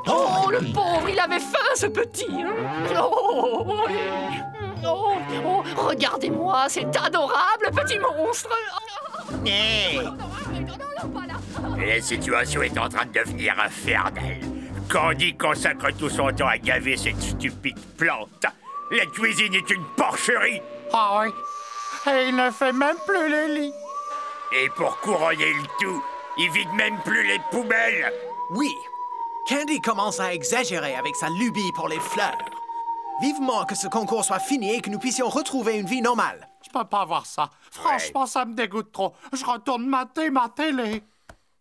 Oh, le pauvre, il avait faim, ce petit. Oh. Oh, oh, regardez-moi, c'est adorable, petit monstre. Mais la situation est en train de devenir infernale. Candy consacre tout son temps à gaver cette stupide plante. La cuisine est une porcherie. Ah oui. Et il ne fait même plus les lits. Et pour couronner le tout, il vide même plus les poubelles. Oui, Candy commence à exagérer avec sa lubie pour les fleurs. Vivement que ce concours soit fini et que nous puissions retrouver une vie normale. Je peux pas voir ça. Franchement, ça me dégoûte trop. Je retourne mater ma télé.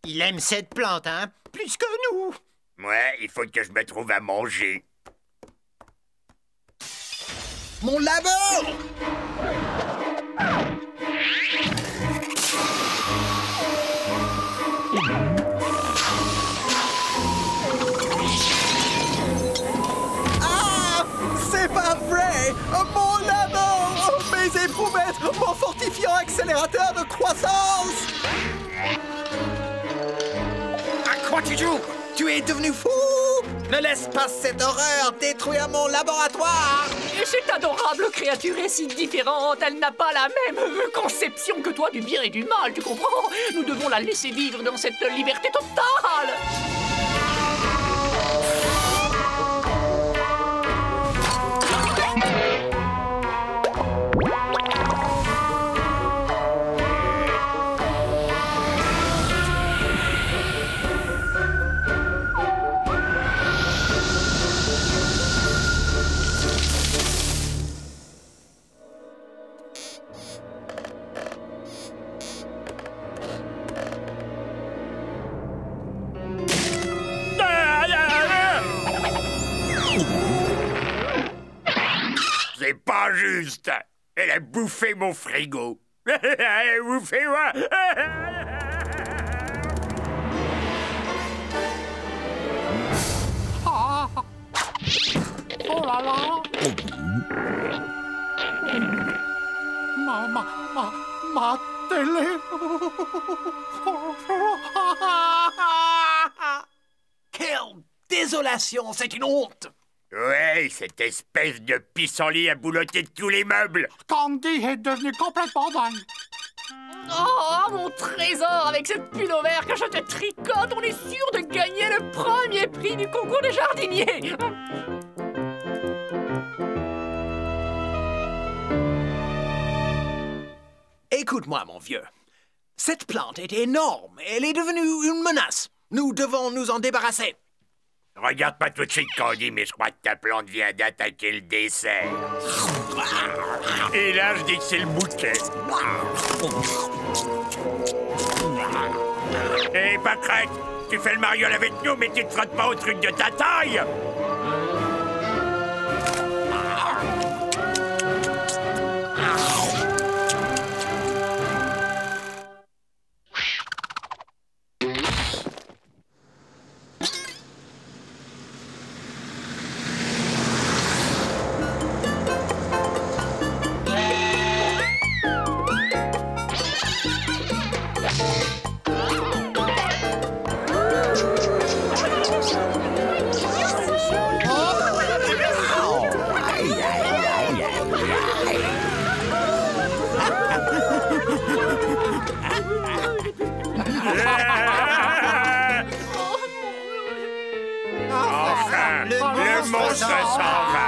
Il aime cette plante, hein? Plus que nous. Ouais, il faut que je me trouve à manger. Mon labo! Ah! C'est pas vrai! Mon labo! Mes éprouvettes! Mon fortifiant accélérateur de croissance! À quoi tu joues? Tu es devenu fou? Ne laisse pas cette horreur détruire mon laboratoire! Et cette adorable créature est si différente, elle n'a pas la même conception que toi du bien et du mal, tu comprends? Nous devons la laisser vivre dans cette liberté totale. C'est pas juste. Elle a bouffé mon frigo. Elle a bouffé moi. Ah. Oh là là. Ma télé. Quelle désolation, c'est une honte! Ouais, cette espèce de pissenlit a bouloté tous les meubles. Candy est devenue complètement dingue. Oh, mon trésor, avec cette pull vert que je te tricote, on est sûr de gagner le premier prix du concours des jardiniers. Écoute-moi, mon vieux. Cette plante est énorme. Elle est devenue une menace. Nous devons nous en débarrasser. Regarde pas tout de suite, Candy, mais je crois que ta plante vient d'attaquer le dessert. Et là, je dis que c'est le bouquet. Hé, Pâquerette, tu fais le mariole avec nous, mais tu te frottes pas au truc de ta taille. Enfin, le monstre s'en va.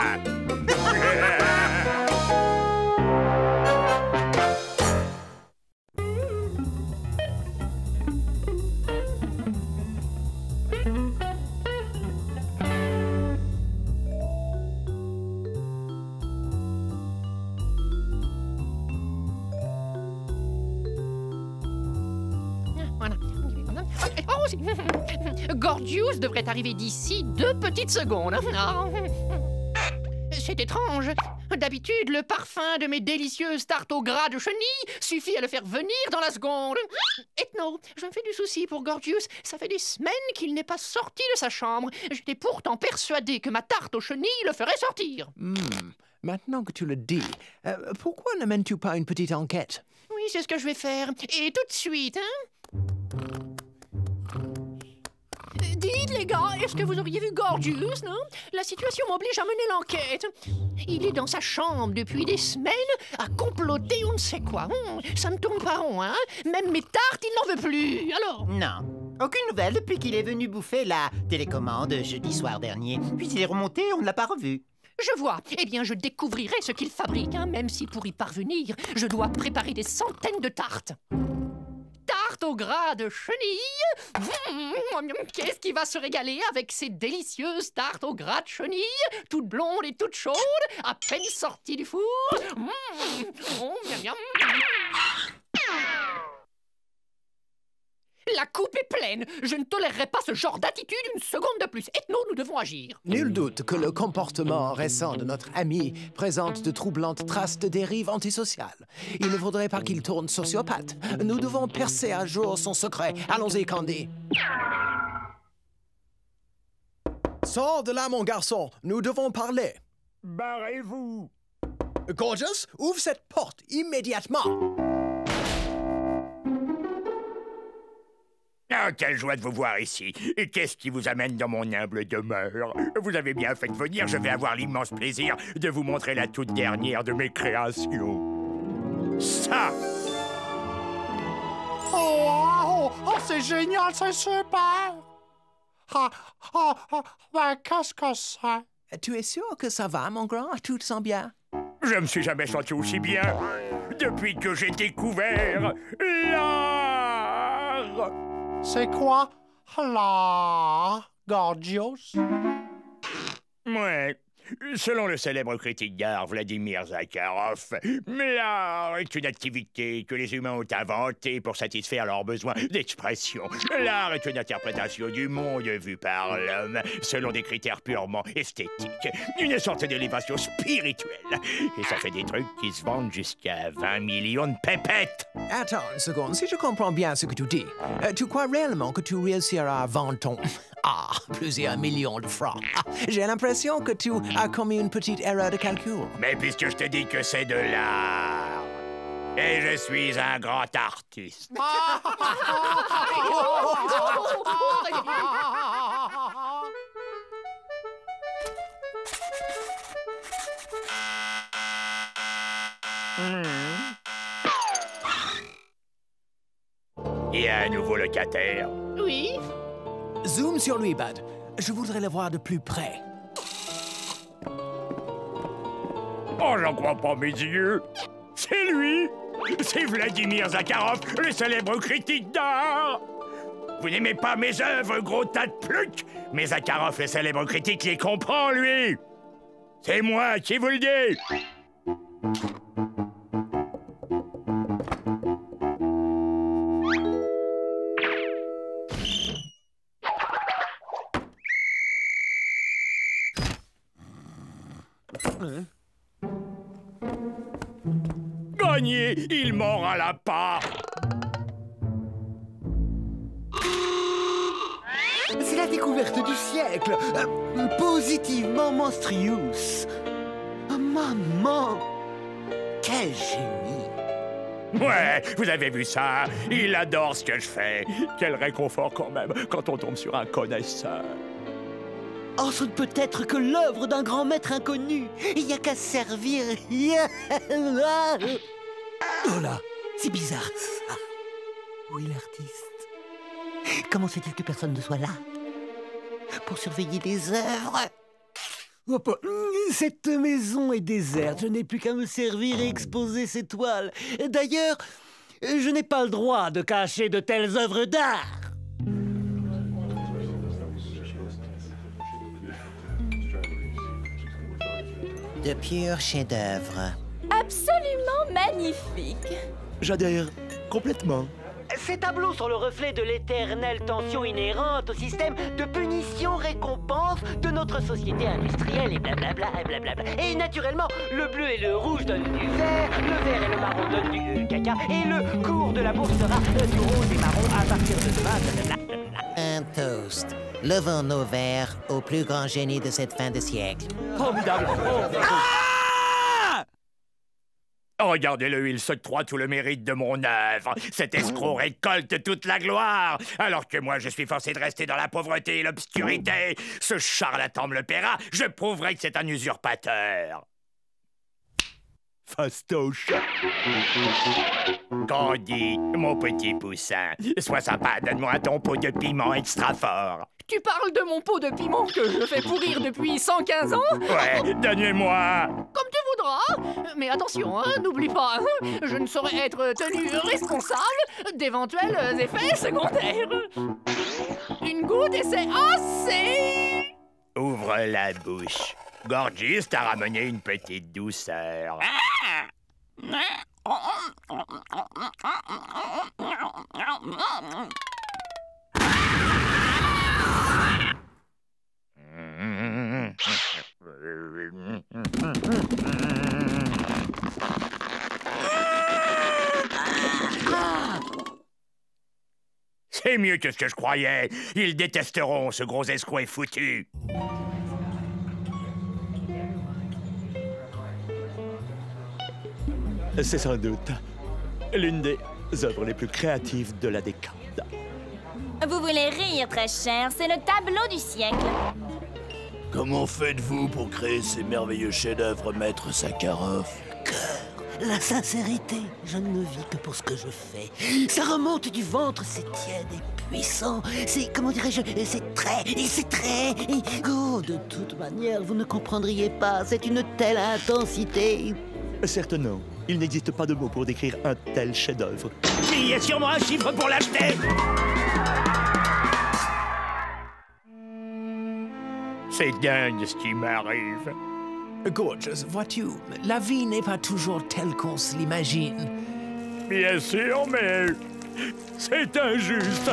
Voilà. Oh, Gorgius devrait arriver d'ici 2 petites secondes. Ah. C'est étrange. D'habitude, le parfum de mes délicieuses tartes au gras de chenille suffit à le faire venir dans la seconde. Ethno, je me fais du souci pour Gorgius. Ça fait des semaines qu'il n'est pas sorti de sa chambre. J'étais pourtant persuadé que ma tarte aux chenilles le ferait sortir. Maintenant que tu le dis, pourquoi ne mènes-tu pas une petite enquête? Oui, c'est ce que je vais faire. Et tout de suite, hein? Dis, Dites les gars, est-ce que vous auriez vu Gorgeous, non? La situation m'oblige à mener l'enquête. Il est dans sa chambre depuis des semaines à comploter on ne sait quoi. Ça ne tourne pas rond, hein? Même mes tartes, il n'en veut plus. Alors? Non. Aucune nouvelle depuis qu'il est venu bouffer la télécommande jeudi soir dernier. Puis il est remonté, on ne l'a pas revu. Je vois. Eh bien, je découvrirai ce qu'il fabrique, hein, même si pour y parvenir, je dois préparer des centaines de tartes. Tarte au gras de chenille. Qu'est-ce qui va se régaler avec ces délicieuses tartes au gras de chenille, toutes blondes et toutes chaudes, à peine sorties du four. Miam, miam. La coupe est pleine. Je ne tolérerai pas ce genre d'attitude une seconde de plus. Ethno, nous devons agir. Nul doute que le comportement récent de notre ami présente de troublantes traces de dérive antisociale. Il ne faudrait pas qu'il tourne sociopathe. Nous devons percer à jour son secret. Allons-y, Candy. Sors de là, mon garçon. Nous devons parler. Barrez-vous. Gorgeous, ouvre cette porte immédiatement. Ah, quelle joie de vous voir ici. Et qu'est-ce qui vous amène dans mon humble demeure? Vous avez bien fait de venir, je vais avoir l'immense plaisir de vous montrer la toute dernière de mes créations. Ça! Oh, c'est génial, c'est super! Ben, qu'est-ce que c'est? Tu es sûr que ça va, mon grand? Tu te sens bien? Je me suis jamais senti aussi bien depuis que j'ai découvert l'art! C'est quoi, l'art, Gorgeous? Ouais. Selon le célèbre critique d'art Vladimir Zakharov, l'art est une activité que les humains ont inventée pour satisfaire leurs besoins d'expression. L'art est une interprétation du monde vu par l'homme selon des critères purement esthétiques. Une sorte d'élévation spirituelle. Et ça fait des trucs qui se vendent jusqu'à 20 millions de pépettes. Attends une seconde, si je comprends bien ce que tu dis, tu crois réellement que tu réussiras à vendre ton... plusieurs millions de francs. J'ai l'impression que tu as commis une petite erreur de calcul. Mais puisque je te dis que c'est de l'art, et je suis un grand artiste. Il y a un nouveau locataire. Oui? Zoom sur lui, Bud. Je voudrais le voir de plus près. Oh, j'en crois pas mes yeux. C'est lui. C'est Vladimir Zakharov, le célèbre critique d'art. Vous n'aimez pas mes œuvres, gros tas de plucs. Mais Zakharov, le célèbre critique, les comprend, lui. C'est moi qui vous le dis. Gagné, il mord un lapin. C'est la découverte du siècle. Positivement monstrueuse. Oh, maman, quel génie. Ouais, vous avez vu ça? Il adore ce que je fais. Quel réconfort quand même quand on tombe sur un connaisseur. Oh, ce ne peut être que l'œuvre d'un grand maître inconnu. Il n'y a qu'à servir. Oh là, c'est bizarre. Ah. Où est l'artiste? Comment se fait-il que personne ne soit là pour surveiller des œuvres? Cette maison est déserte. Je n'ai plus qu'à me servir et exposer ces toiles. D'ailleurs, je n'ai pas le droit de cacher de telles œuvres d'art. De purs chefs-d'œuvre. Absolument magnifique. J'adhère complètement. Ces tableaux sont le reflet de l'éternelle tension inhérente au système de punition-récompense de notre société industrielle et blablabla et blablabla. Et naturellement, le bleu et le rouge donnent du vert, le vert et le marron donnent du caca, et le cours de la bourse sera du rose et marron à partir de demain, blablabla. Un toast. Levons nos verres au plus grand génie de cette fin de siècle. Formidable. Regardez-le, il s'octroie tout le mérite de mon œuvre. Cet escroc récolte toute la gloire, alors que moi, je suis forcé de rester dans la pauvreté et l'obscurité. Ce charlatan me le paiera, je prouverai que c'est un usurpateur. Fastoche. Candy, mon petit poussin, sois sympa, donne-moi ton pot de piment extra fort. Tu parles de mon pot de piment que je fais pourrir depuis 115 ans? Ouais, donne-moi. Comme tu voudras. Mais attention, hein, n'oublie pas, hein, je ne saurais être tenu responsable d'éventuels effets secondaires. Une goutte et c'est assez. Ouvre la bouche. Gorgeous t'a ramené une petite douceur. C'est mieux que ce que je croyais. Ils détesteront ce gros escroc foutu. C'est sans doute l'une des œuvres les plus créatives de la décade. Vous voulez rire, très cher, c'est le tableau du siècle. Comment faites-vous pour créer ces merveilleux chefs-d'œuvre, maître Sakharov? La sincérité, je ne vis que pour ce que je fais. Ça remonte du ventre, c'est tiède et puissant. C'est, comment dirais-je, c'est très... Oh, de toute manière, vous ne comprendriez pas. C'est une telle intensité. Certes non. Il n'existe pas de mots pour décrire un tel chef-d'œuvre. Mais il y a sûrement un chiffre pour l'acheter. C'est dingue ce qui m'arrive. Gorgeous, vois-tu, la vie n'est pas toujours telle qu'on se l'imagine. Bien sûr, mais c'est injuste.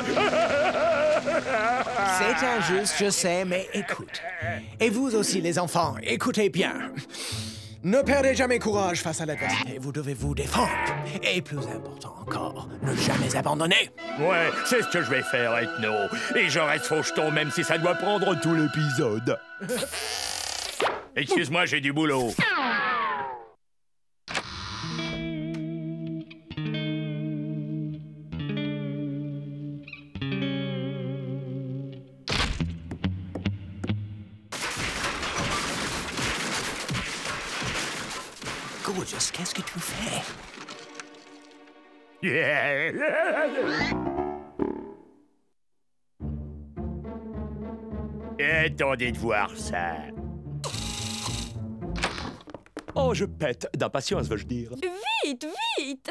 C'est injuste, je sais, mais écoute. Et vous aussi, les enfants, écoutez bien. Ne perdez jamais courage face à l'adversité, vous devez vous défendre. Et plus important encore, ne jamais abandonner. Ouais, c'est ce que je vais faire, Ethno. Et je reste faucheton même si ça doit prendre tout l'épisode. Excuse-moi, j'ai du boulot. Gorgeous, qu'est-ce que tu fais? Attendez de voir ça. Oh, je pète d'impatience, veux-je dire. Vite, vite!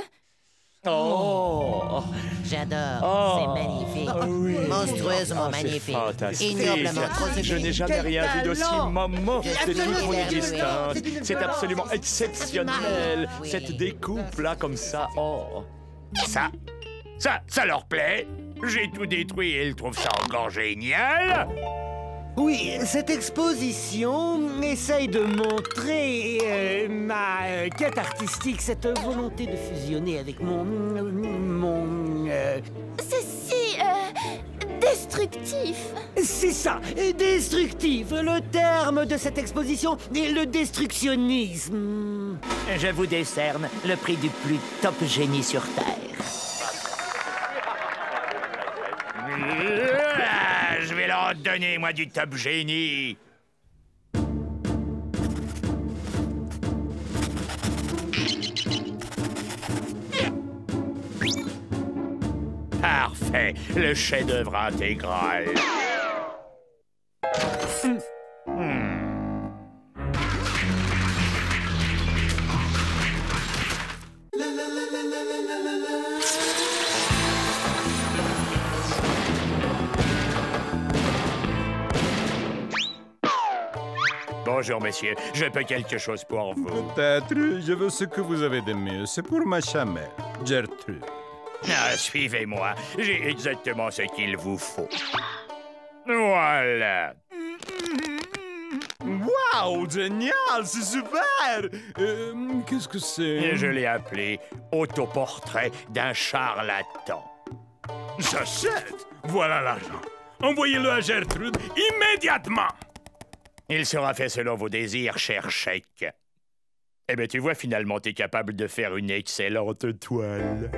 Oh! J'adore, Oh. c'est magnifique. Oui. Monstrueusement C'est magnifique. fantastique. Ignorablement trop Je n'ai jamais rien vu d'aussi moment de toute mon existence. C'est absolument exceptionnel. Oui. Cette découpe-là, comme ça, oh! Ça leur plaît? J'ai tout détruit et ils trouvent ça encore génial? Oui, cette exposition essaye de montrer ma quête artistique, cette volonté de fusionner avec C'est si... destructif. C'est ça, destructif. Le terme de cette exposition est le destructionnisme. Je vous décerne le prix du plus top génie sur Terre. Je vais leur donner, moi, du top génie. Parfait, le chef-d'œuvre intégral. Bonjour, messieurs. Je peux quelque chose pour vous. Peut-être, je veux ce que vous avez de mieux. C'est pour ma chamelle, Gertrude. Ah, suivez-moi. J'ai exactement ce qu'il vous faut. Voilà. Wow, génial, c'est super! Qu'est-ce que c'est? Et je l'ai appelé autoportrait d'un charlatan. J'achète! Voilà l'argent. Envoyez-le à Gertrude immédiatement! Il sera fait selon vos désirs, cher chèque. Eh ben, tu vois, finalement, t'es capable de faire une excellente toile.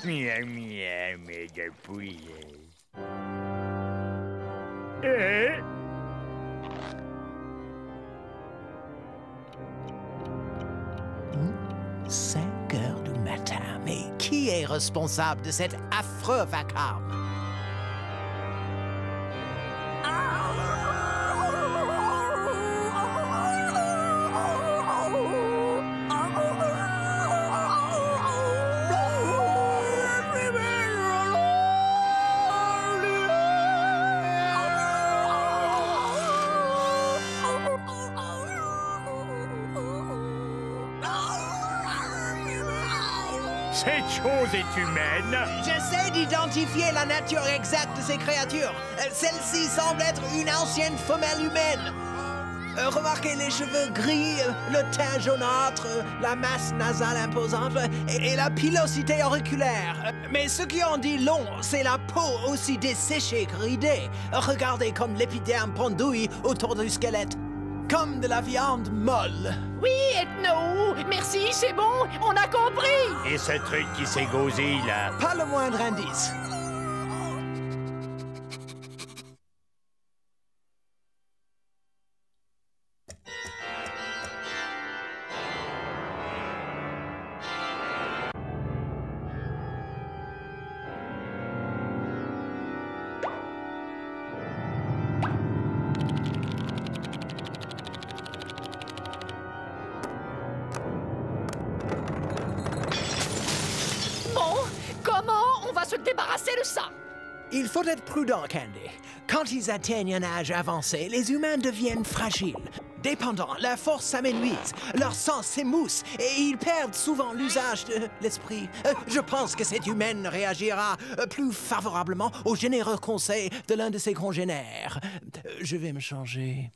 Miaou, miaou, mais de poulet. Eh? 5 heures du matin. Mais qui est responsable de cet affreux vacarme? Cette chose est humaine. J'essaie d'identifier la nature exacte de ces créatures. Celle-ci semble être une ancienne femelle humaine. Remarquez les cheveux gris, le teint jaunâtre, la masse nasale imposante et la pilosité auriculaire. Mais ce qui en dit long, c'est la peau aussi desséchée que ridée. Regardez comme l'épiderme pendouille autour du squelette. Comme de la viande molle. Oui, Ethno! Merci, c'est bon, on a compris! Et ce truc qui s'est gausé, là? Pas le moindre indice. Se débarrasser de ça. Il faut être prudent, Candy. Quand ils atteignent un âge avancé, les humains deviennent fragiles. Dépendants, leur force s'amenuise, leur sang s'émousse et ils perdent souvent l'usage de l'esprit. Je pense que cette humaine réagira plus favorablement aux généreux conseils de l'un de ses congénères. Je vais me changer.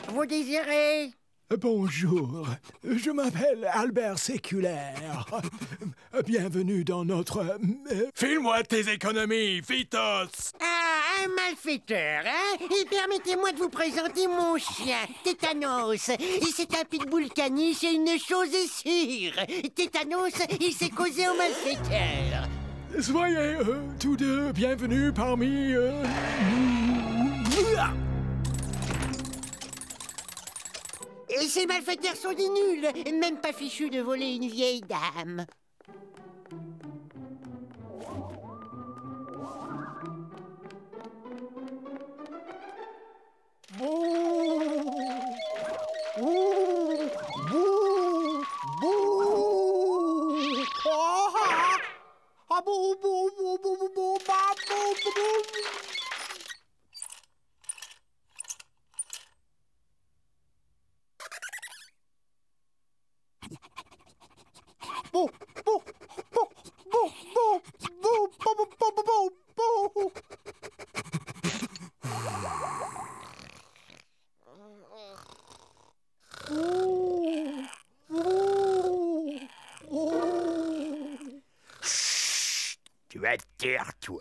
Vous désirez? Bonjour, je m'appelle Albert Séculaire. Bienvenue dans notre... File-moi tes économies, Phytos! Ah, un malfaiteur, hein? Et permettez-moi de vous présenter mon chien, Tétanos. Et c'est un pitbull caniche et une chose est sûre. Tétanos, il s'est causé au malfaiteur. Soyez tous deux bienvenus parmi... Et ces malfaiteurs sont des nuls, même pas fichus de voler une vieille dame. Chut, tu vas te taire, toi.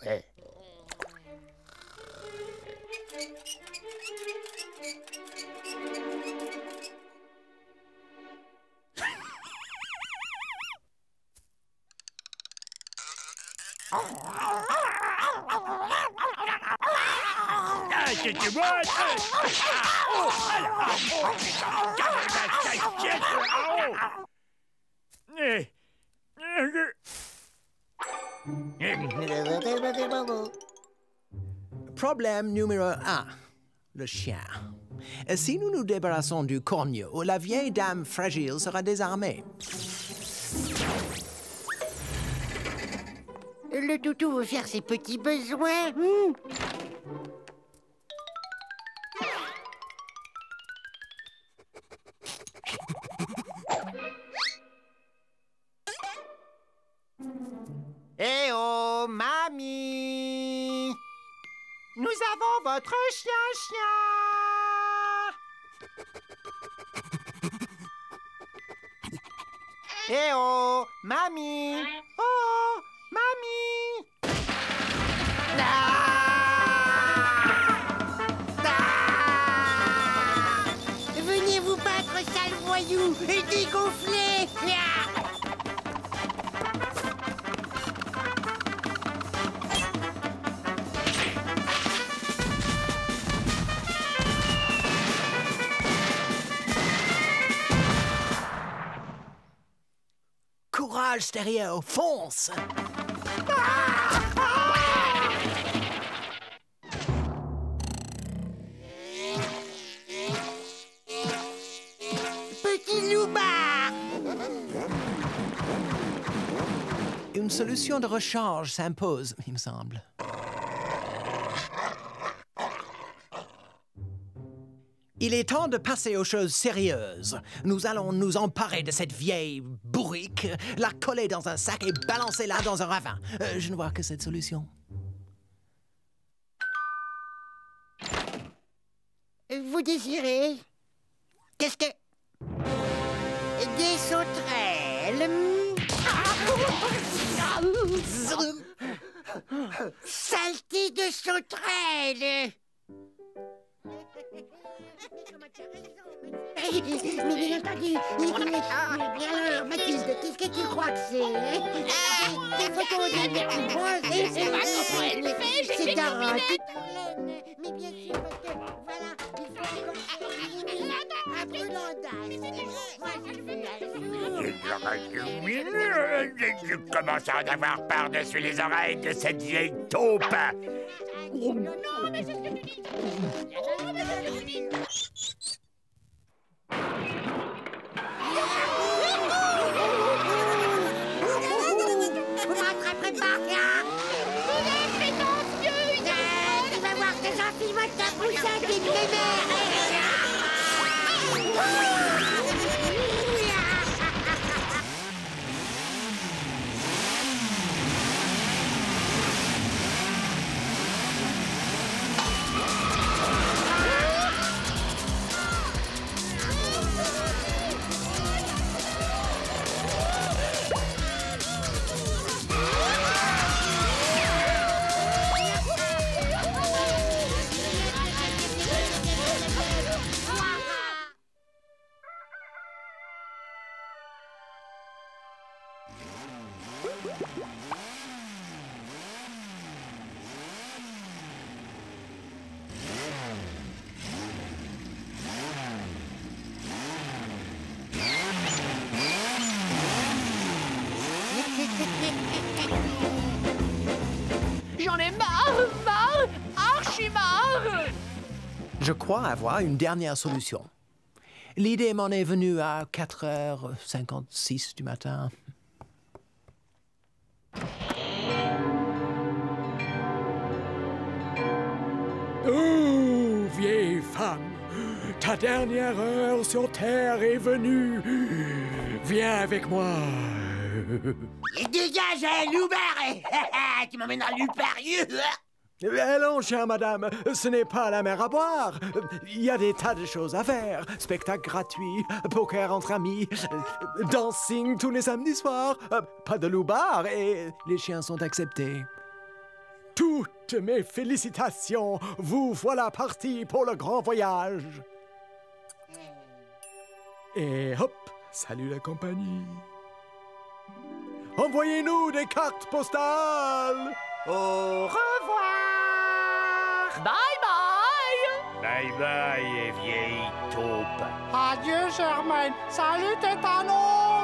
Problème numéro 1. Le chien. Si nous nous débarrassons du corneau, la vieille dame fragile sera désarmée. Le toutou veut faire ses petits besoins. Eh oh, mamie! Nous avons votre chien. Eh oh, mamie! Oh, mamie! Venez vous battre, sale voyou, et dégonflez. Courage, Stéréo, fonce! Petit loupard! Une solution de rechange s'impose, il me semble. Il est temps de passer aux choses sérieuses. Nous allons nous emparer de cette vieille bourrique, la coller dans un sac et balancer là dans un ravin. Je ne vois que cette solution. Vous désirez? Qu'est-ce que... Des sauterelles. Saleté de sauterelles. Mais bien entendu, bien alors, Mathilde, qu'est-ce que tu crois que c'est? Des photos de c'est pas comment elle fait, c'est garanti. Mais bien sûr, parce que, voilà, il faut un brûlant d'âge. Je commence à en avoir par-dessus les oreilles de cette vieille taupe. Non, mais c'est ce que tu dis. Vous m'attraperez pas, rien. Vous êtes prétentieux, tu vas voir que j'enfile ta poussette et de mes J'en ai marre, archi marre. Je crois avoir une dernière solution. L'idée m'en est venue à 4h56 du matin. Oh, vieille femme, ta dernière heure sur Terre est venue. Viens avec moi. Dégage, Loubert. Tu m'emmènes à Luparieux. Allons, chère madame, ce n'est pas la mer à boire. Il y a des tas de choses à faire. Spectacle gratuit, poker entre amis, dancing tous les samedis soirs, pas de loubar et les chiens sont acceptés. Toutes mes félicitations. Vous voilà partis pour le grand voyage. Et hop, salut la compagnie. Envoyez-nous des cartes postales. Au revoir. Bye bye. Bye bye, vieille taupe. Adieu, Germaine. Salut, Tétanos.